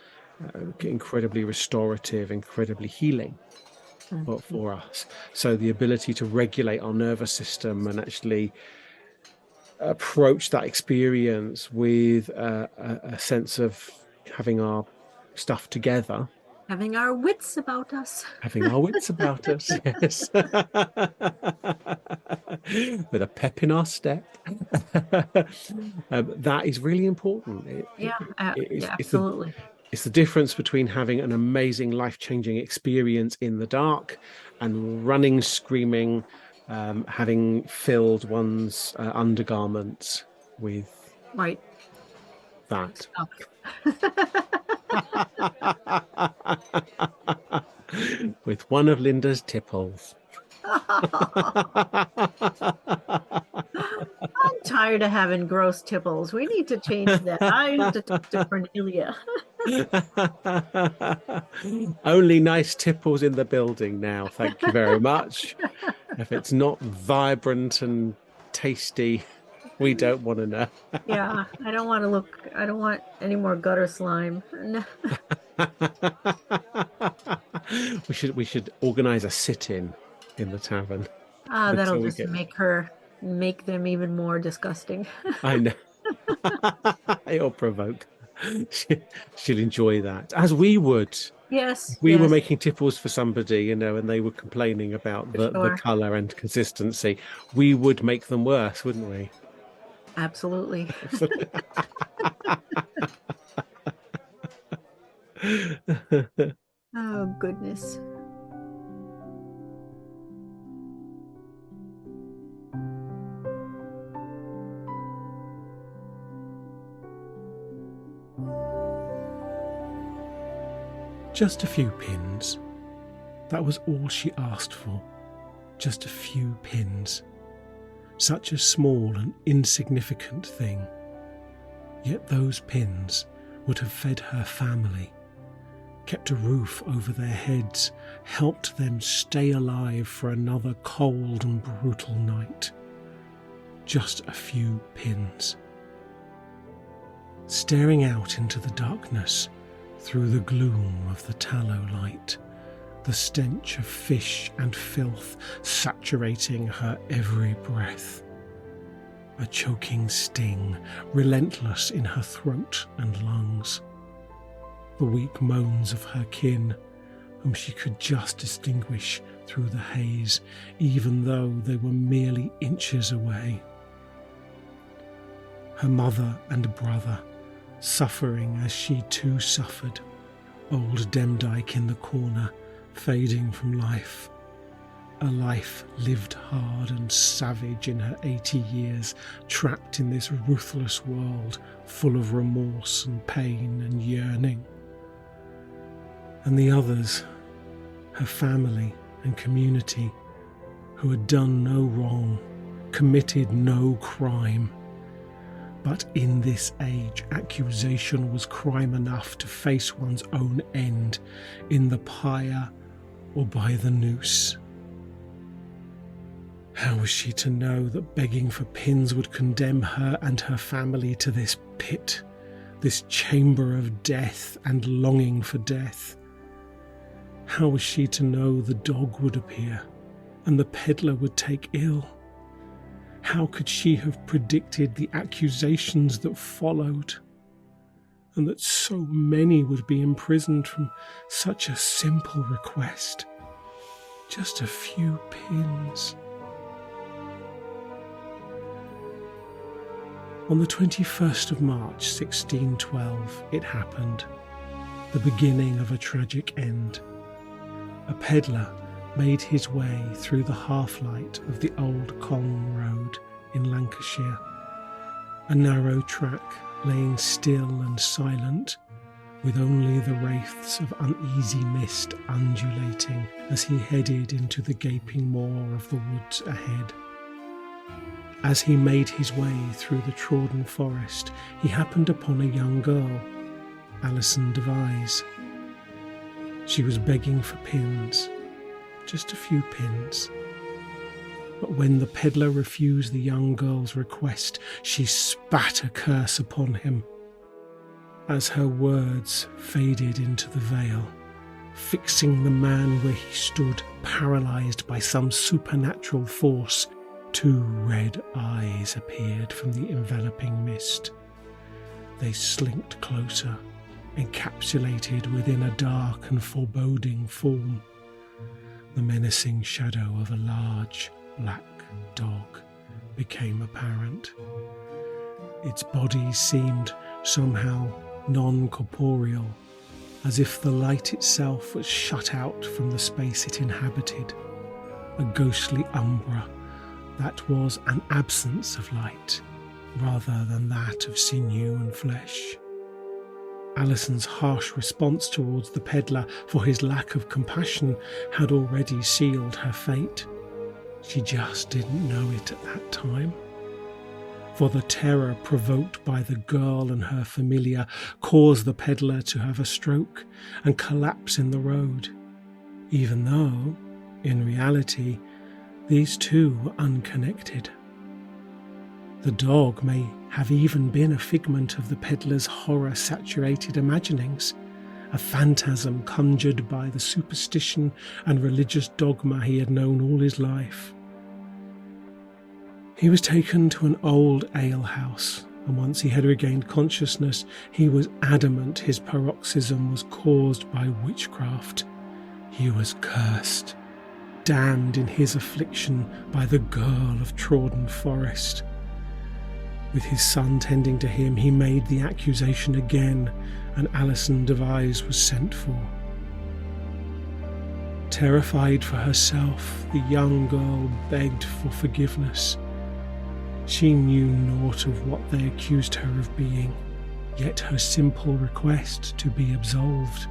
incredibly restorative, incredibly healing Hmm. for us. So the ability to regulate our nervous system and actually approach that experience with a sense of having our stuff together, Having our wits about us. having our wits about us, yes, with a pep in our step. That is really important. Yeah, yeah, It's the absolutely. it's the difference between having an amazing life-changing experience in the dark and running screaming, having filled one's undergarments with Right. that. Stuff. With one of Linda's tipples. I'm tired of having gross tipples. We need to change that. I have to talk to Cornelia. Only nice tipples in the building now. Thank you very much. If it's not vibrant and tasty, we don't want to know. Yeah, I don't want any more gutter slime. No. We should organize a sit-in the tavern Ah, that'll until we just get. make them even more disgusting. I know. It'll provoke. She, she'll enjoy that, as we would. Yes, We were yes, making tipples for somebody, and they were complaining about for the sure. color and consistency. We would make them worse, wouldn't we? Absolutely. Oh, goodness. Just a few pins. That was all she asked for. Just a few pins. Such a small and insignificant thing. Yet those pins would have fed her family, kept a roof over their heads, helped them stay alive for another cold and brutal night. Just a few pins. Staring out into the darkness, through the gloom of the tallow light, the stench of fish and filth saturating her every breath. A choking sting, relentless in her throat and lungs. The weak moans of her kin, whom she could just distinguish through the haze, even though they were merely inches away. Her mother and brother, suffering as she too suffered. Old Demdike in the corner, fading from life. A life lived hard and savage in her 80 years, trapped in this ruthless world, full of remorse and pain and yearning. And the others, her family and community, who had done no wrong, committed no crime. But in this age, accusation was crime enough to face one's own end, in the pyre or by the noose. How was she to know that begging for pins would condemn her and her family to this pit, this chamber of death and longing for death? How was she to know the dog would appear and the peddler would take ill? How could she have predicted the accusations that followed, and that so many would be imprisoned from such a simple request? Just a few pins. On the 21st of March 1612 it happened, the beginning of a tragic end. A peddler made his way through the half-light of the Old Cong Road in Lancashire, a narrow track laying still and silent, with only the wraiths of uneasy mist undulating as he headed into the gaping maw of the woods ahead. As he made his way through the trodden forest, he happened upon a young girl, Alison Devise. She was begging for pins, just a few pins. But when the peddler refused the young girl's request, she spat a curse upon him. As her words faded into the veil, fixing the man where he stood, paralysed by some supernatural force, two red eyes appeared from the enveloping mist. They slinked closer, encapsulated within a dark and foreboding form. The menacing shadow of a large black dog became apparent. Its body seemed somehow non-corporeal, as if the light itself was shut out from the space it inhabited, a ghostly umbra that was an absence of light rather than that of sinew and flesh. Alison's harsh response towards the peddler for his lack of compassion had already sealed her fate. She just didn't know it at that time. For the terror provoked by the girl and her familiar caused the peddler to have a stroke and collapse in the road, even though, in reality, these two were unconnected. The dog may have even been a figment of the peddler's horror-saturated imaginings, a phantasm conjured by the superstition and religious dogma he had known all his life. He was taken to an old alehouse, and once he had regained consciousness, he was adamant his paroxysm was caused by witchcraft. He was cursed, damned in his affliction by the girl of trodden forest. With his son tending to him, he made the accusation again, and Alison Devise was sent for. Terrified for herself, the young girl begged for forgiveness. She knew naught of what they accused her of being, yet her simple request to be absolved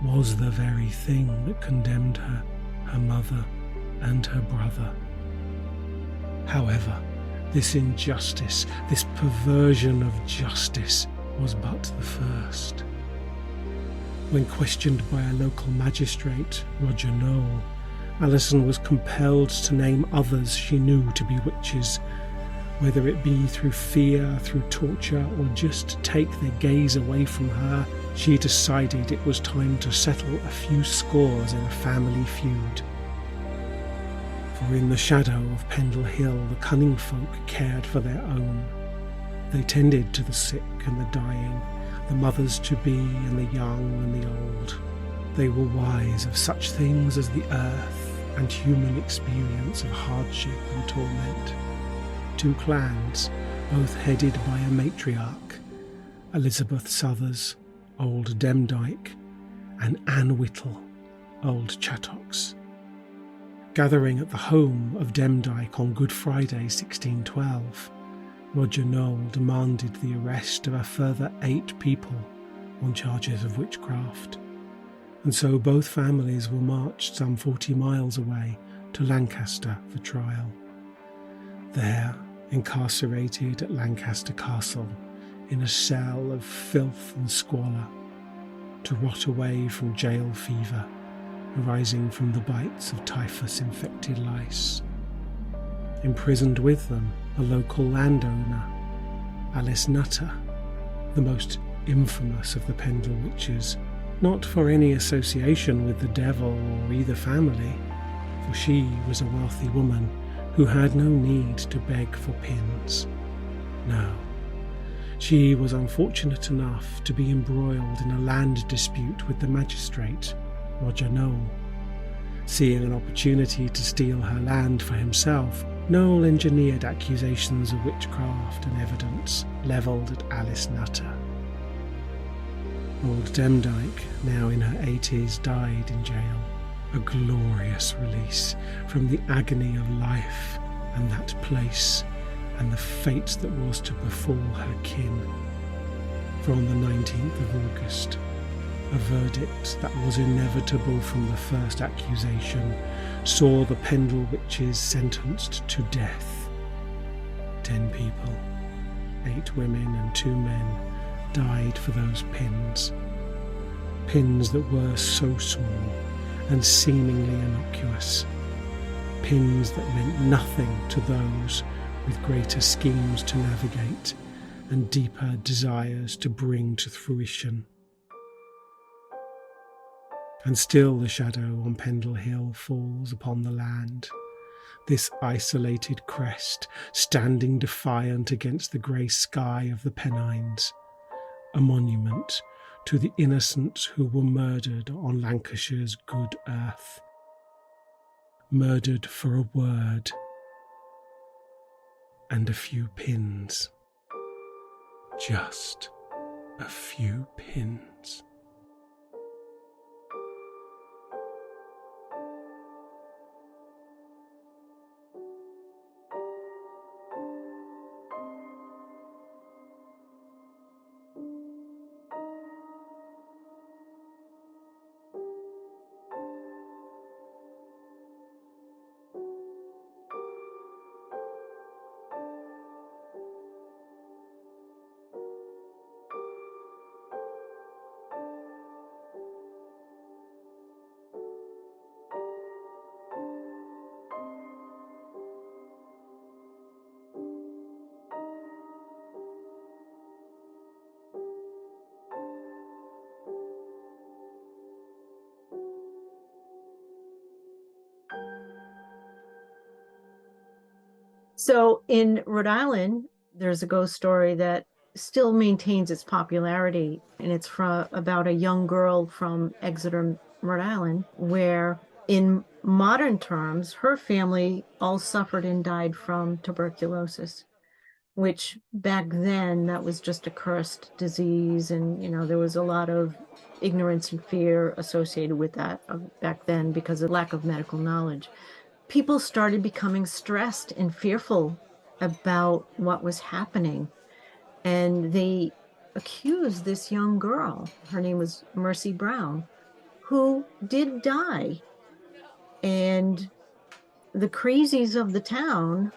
was the very thing that condemned her, her mother, and her brother. However, this injustice, this perversion of justice, was but the first. When questioned by a local magistrate, Roger Noel, Alison was compelled to name others she knew to be witches, whether it be through fear, through torture, or just to take their gaze away from her. She decided it was time to settle a few scores in a family feud. For in the shadow of Pendle Hill, the cunning folk cared for their own. They tended to the sick and the dying, the mothers-to-be and the young and the old. They were wise of such things as the earth and human experience of hardship and torment. Two clans, both headed by a matriarch, Elizabeth Southers, Old Demdike, and Anne Whittle, Old Chattox. Gathering at the home of Demdike on Good Friday 1612, Roger Noel demanded the arrest of a further 8 people on charges of witchcraft, and so both families were marched some 40 miles away to Lancaster for trial. There, incarcerated at Lancaster Castle, in a cell of filth and squalor, to rot away from jail fever arising from the bites of typhus-infected lice. Imprisoned with them, a local landowner, Alice Nutter, the most infamous of the Pendle Witches, not for any association with the devil or either family, for she was a wealthy woman who had no need to beg for pins. No, she was unfortunate enough to be embroiled in a land dispute with the magistrate, Roger Noel. Seeing an opportunity to steal her land for himself, Noel engineered accusations of witchcraft and evidence levelled at Alice Nutter. Old Demdike, now in her 80s, died in jail, a glorious release from the agony of life and that place and the fate that was to befall her kin. For on the 19th of August, a verdict that was inevitable from the first accusation saw the Pendle Witches sentenced to death. 10 people, 8 women and 2 men, died for those pins. Pins that were so small and seemingly innocuous. Pins that meant nothing to those with greater schemes to navigate and deeper desires to bring to fruition. And still the shadow on Pendle Hill falls upon the land, this isolated crest standing defiant against the grey sky of the Pennines, a monument to the innocents who were murdered on Lancashire's good earth. Murdered for a word and a few pins. Just a few pins. So in Rhode Island, there's a ghost story that still maintains its popularity, and it's about a young girl from Exeter, Rhode Island, where in modern terms, her family all suffered and died from tuberculosis, which back then that was just a cursed disease, and there was a lot of ignorance and fear associated with that back then because of lack of medical knowledge. People started becoming stressed and fearful about what was happening. And they accused this young girl, her name was Mercy Brown, who did die. And the crazies of the town,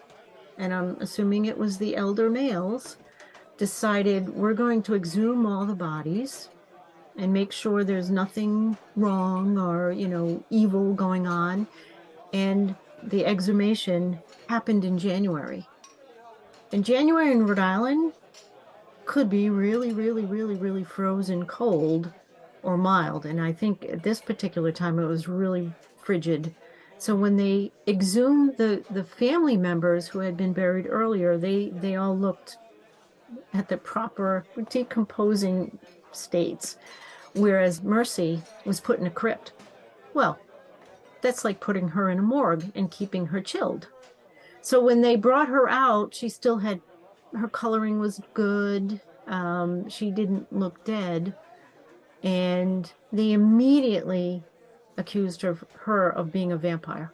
and I'm assuming it was the elder males, decided we're going to exhume all the bodies and make sure there's nothing wrong or, evil going on. And the exhumation happened in January. And January in Rhode Island could be really, really, really, really frozen cold or mild. And I think at this particular time it was really frigid. So when they exhumed the family members who had been buried earlier, they all looked at the proper decomposing states, whereas Mercy was put in a crypt. Well, that's like putting her in a morgue and keeping her chilled. So when they brought her out, she still had her coloring was good. She didn't look dead. And they immediately accused her of being a vampire.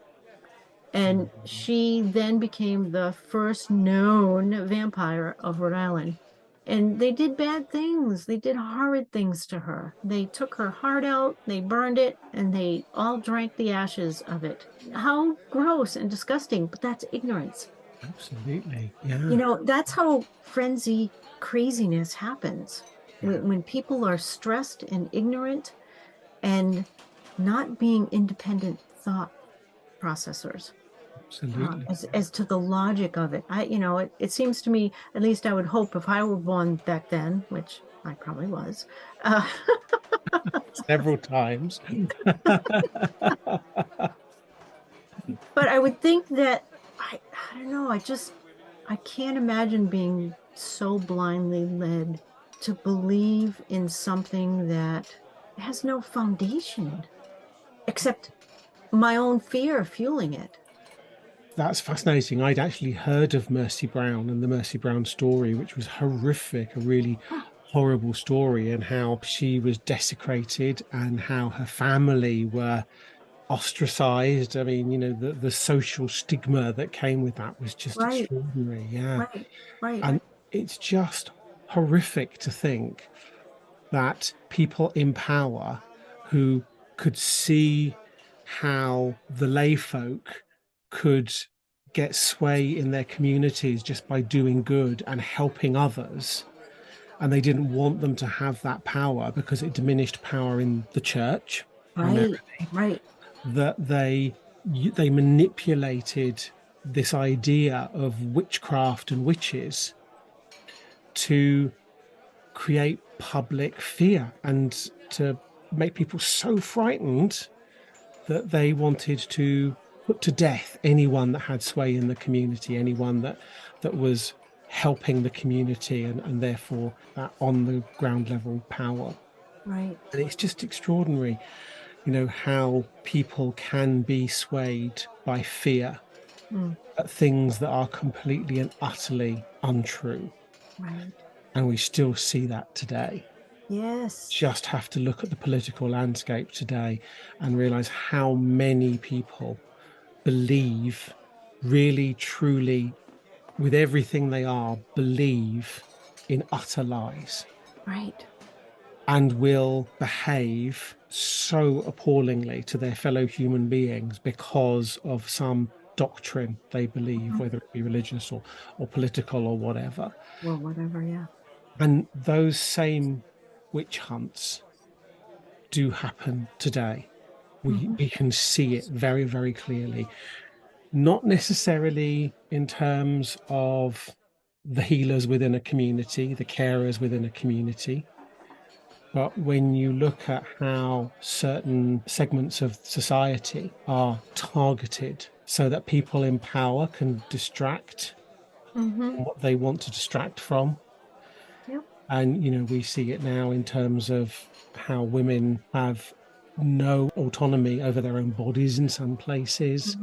And she then became the first known vampire of Rhode Island. And they did bad things. They did horrid things to her. They took her heart out, they burned it, and they all drank the ashes of it. How gross and disgusting, but that's ignorance. Absolutely. Yeah. That's how frenzy craziness happens. When people are stressed and ignorant and not being independent thought processors. Absolutely. As to the logic of it. It seems to me, at least I would hope if I were born back then, which I probably was. Several times. But I would think that, I don't know, I can't imagine being so blindly led to believe in something that has no foundation except my own fear fueling it. That's fascinating. I'd actually heard of Mercy Brown and the Mercy Brown story, which was horrific, a really horrible story, and how she was desecrated and how her family were ostracized. I mean, the social stigma that came with that was just extraordinary. Yeah. Right. And it's just horrific to think that people in power who could see how the lay folk could get sway in their communities just by doing good and helping others, and they didn't want them to have that power because it diminished power in the church primarily. Right. That they manipulated this idea of witchcraft and witches to create public fear and to make people so frightened that they wanted to put to death anyone that had sway in the community, anyone that was helping the community and therefore that on the ground level power. Right. And it's just extraordinary, how people can be swayed by fear at things that are completely and utterly untrue. Right. And we still see that today. Yes. Just have to look at the political landscape today and realize how many people believe, really, truly, with everything they are, believe in utter lies. Right. And will behave so appallingly to their fellow human beings because of some doctrine they believe, whether it be religious or political or whatever. Well, whatever, yeah. And those same witch hunts do happen today. We can see it very, very clearly. Not necessarily in terms of the healers within a community, the carers within a community, but when you look at how certain segments of society are targeted so that people in power can distract from what they want to distract from. Yep. And, we see it now in terms of how women have no autonomy over their own bodies in some places.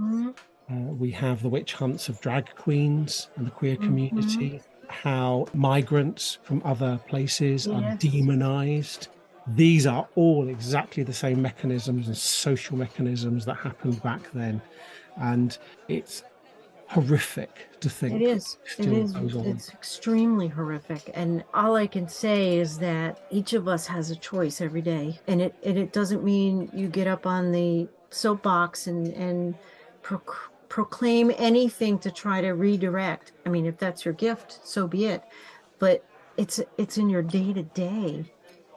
We have the witch hunts of drag queens and the queer community, how migrants from other places are demonized. These are all exactly the same mechanisms and social mechanisms that happened back then. And it's horrific to It think is. It still is. goes on. It's extremely horrific. And all I can say is that each of us has a choice every day. And it doesn't mean you get up on the soapbox and proclaim anything to try to redirect. I mean, if that's your gift, so be it. But it's in your day-to-day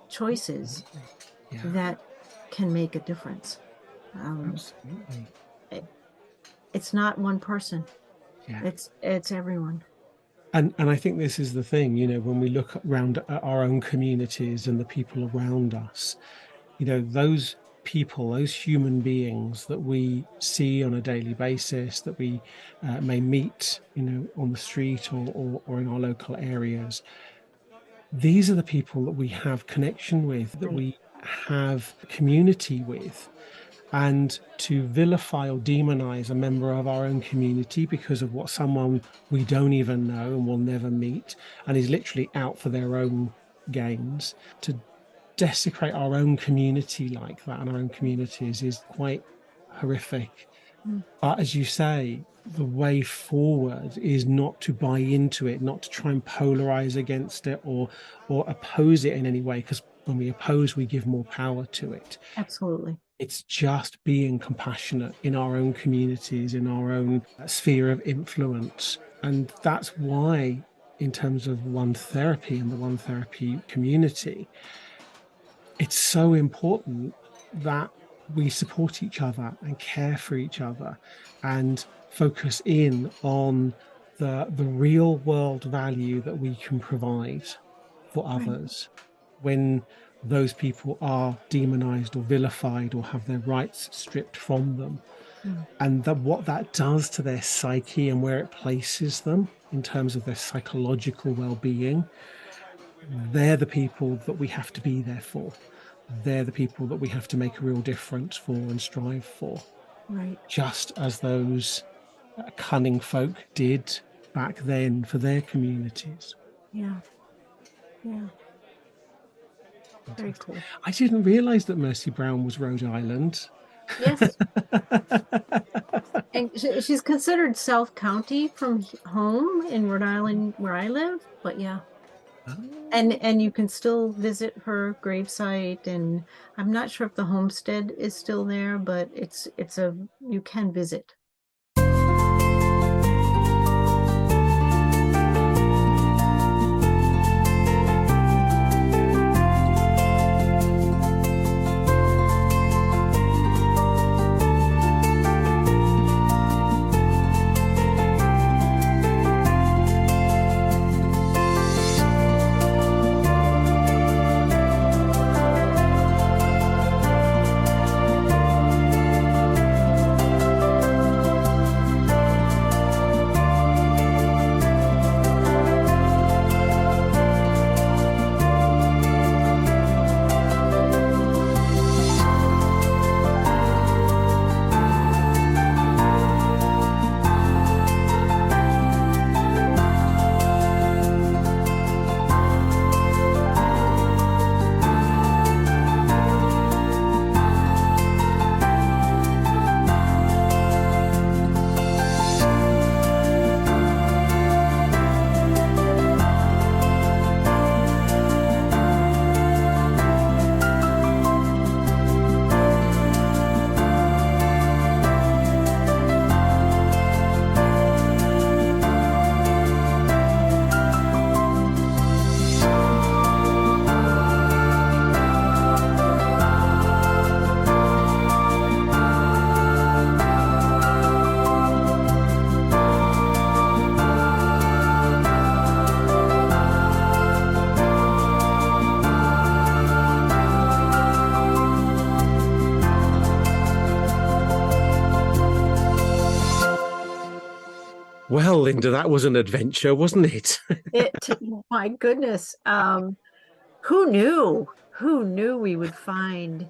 choices Absolutely. Yeah, that can make a difference. Um, absolutely. it, it's not one person. Yeah. It's everyone. And I think this is the thing, when we look around at our own communities and the people around us, those people, those human beings that we see on a daily basis, that we may meet, on the street or in our local areas, these are the people that we have connection with, that Right. we have community with. And to vilify or demonize a member of our own community because of what someone we don't even know and will never meet and is literally out for their own gains, to desecrate our own community like that and our own communities is quite horrific. Mm. But as you say, the way forward is not to buy into it, not to try and polarize against it or oppose it in any way, because when we oppose, we give more power to it. Absolutely. It's just being compassionate in our own communities, in our own sphere of influence. And that's why, in terms of one therapy and the one therapy community, it's so important that we support each other and care for each other and focus in on the real world value that we can provide for Right. others when those people are demonized or vilified or have their rights stripped from them, Mm. and that what that does to their psyche and where it places them in terms of their psychological well-being. They're the people that we have to be there for. They're the people that we have to make a real difference for and strive for, Right. just as those cunning folk did back then for their communities. Yeah. Yeah. Very Fantastic. cool. I didn't realize that Mercy Brown was Rhode Island. Yes. And she's considered South County from home in Rhode Island where I live, but yeah. Oh, And you can still visit her gravesite, and I'm not sure if the homestead is still there, but it's a you can visit. well, Linda, that was an adventure, wasn't it? It, my goodness. Who knew? Who knew we would find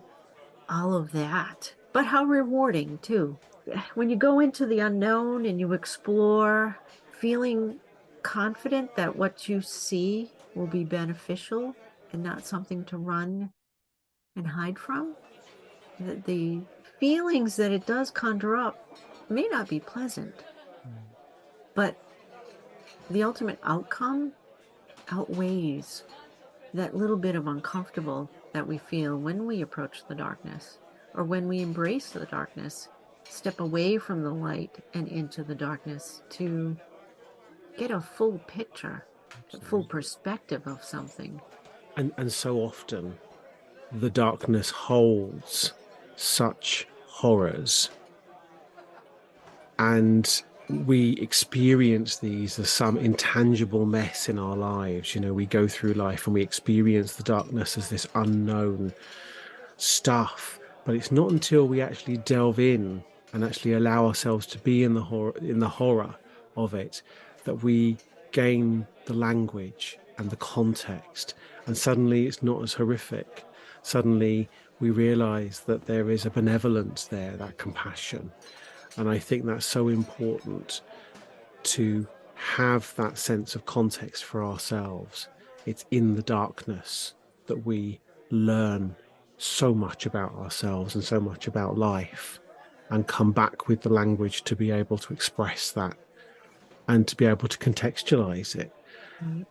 all of that? But how rewarding too. When you go into the unknown and you explore, feeling confident that what you see will be beneficial and not something to run and hide from, the feelings that it does conjure up may not be pleasant, But the ultimate outcome outweighs that little bit of uncomfortable that we feel when we approach the darkness, or when we embrace the darkness, step away from the light and into the darkness to get a full picture, a full perspective of something. And so often the darkness holds such horrors, and we experience these as some intangible mess in our lives. You know, we go through life and we experience the darkness as this unknown stuff, but it's not until we actually delve in and actually allow ourselves to be in the horror of it that we gain the language and the context, and suddenly it's not as horrific. Suddenly we realize that there is a benevolence there, that compassion. And I think that's so important, to have that sense of context for ourselves. It's in the darkness that we learn so much about ourselves and so much about life, and come back with the language to be able to express that and to be able to contextualize it. Right.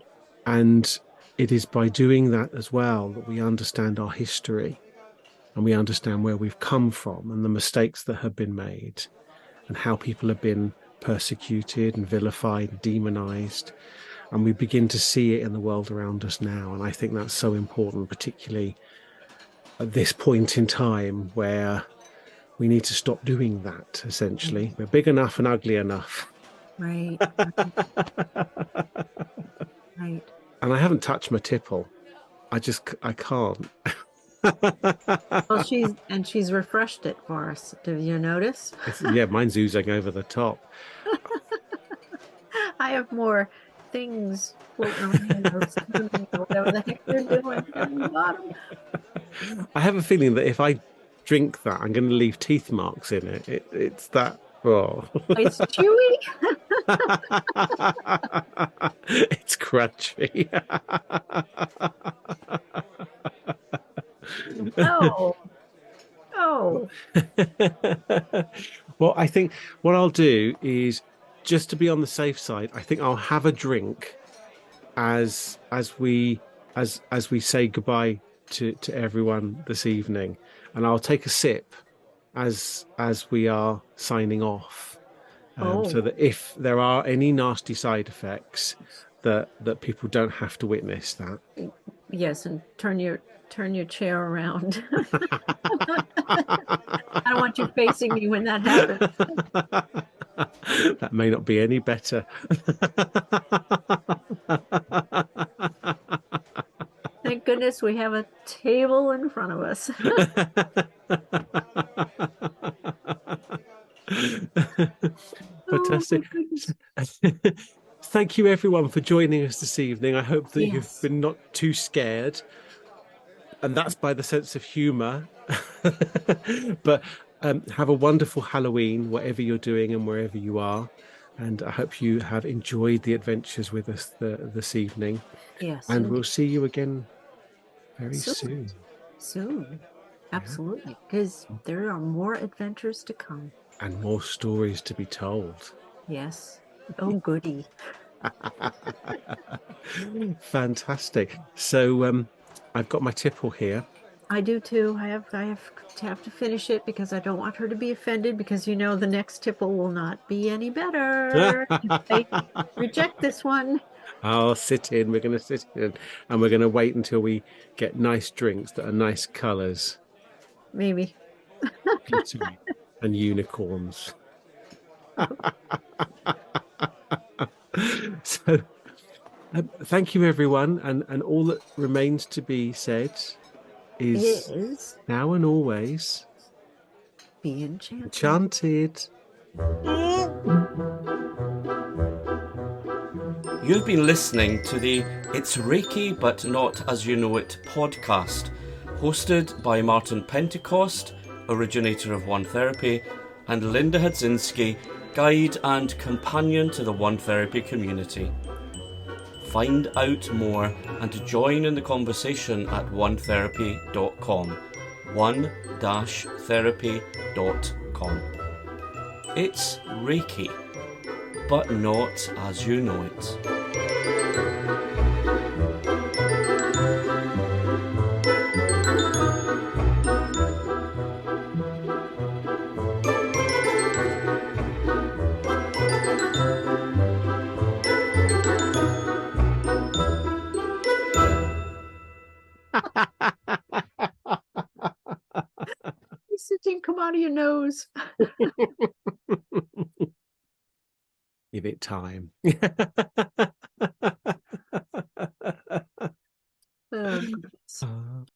And it is by doing that as well that we understand our history, and we understand where we've come from and the mistakes that have been made, and how people have been persecuted and vilified and demonized. And we begin to see it in the world around us now. And I think that's so important, particularly at this point in time where we need to stop doing that, essentially. We're big enough and ugly enough. Right. Right. And I haven't touched my tipple. I can't. Well, she's refreshed it for us. Did you notice? Yeah, mine's oozing over the top. I have more things floating around or whatever the heck they're doing down the bottom. I have a feeling that if I drink that, I'm going to leave teeth marks in it. It's that. Oh. It's chewy. It's crunchy. No. Oh. Well, I think what I'll do is, just to be on the safe side, I think I'll have a drink as we say goodbye to everyone this evening, and I'll take a sip as we are signing off, so that if there are any nasty side effects, that people don't have to witness that. Yes, and turn your chair around. I don't want you facing me when that happens. That may not be any better. Thank goodness we have a table in front of us. Fantastic. Thank you everyone for joining us this evening. I hope that you've been not too scared, and that's by the sense of humor. But have a wonderful Halloween, whatever you're doing and wherever you are, and I hope you have enjoyed the adventures with us this evening. Yes, and we'll see you again very soon. Absolutely, because there are more adventures to come and more stories to be told. Yes. Oh goody. Fantastic. So I've got my tipple here. I do too. I have to finish it because I don't want her to be offended, because the next tipple will not be any better if I reject this one. I'll sit in. We're going to sit in, and we're going to wait until we get nice drinks that are nice colours. Maybe. Glittery and unicorns. So thank you everyone, and all that remains to be said is now and always be enchanted. Enchanted. You've been listening to the It's Reiki But Not As You Know It podcast, hosted by Martyn Pentecost, originator of One Therapy, and Linda Hadzinski, guide and companion to the One Therapy community. Find out more and to join in the conversation at onetherapy.com. one-therapy.com. It's Reiki. but not as you know it. It didn't come out of your nose. Give it time.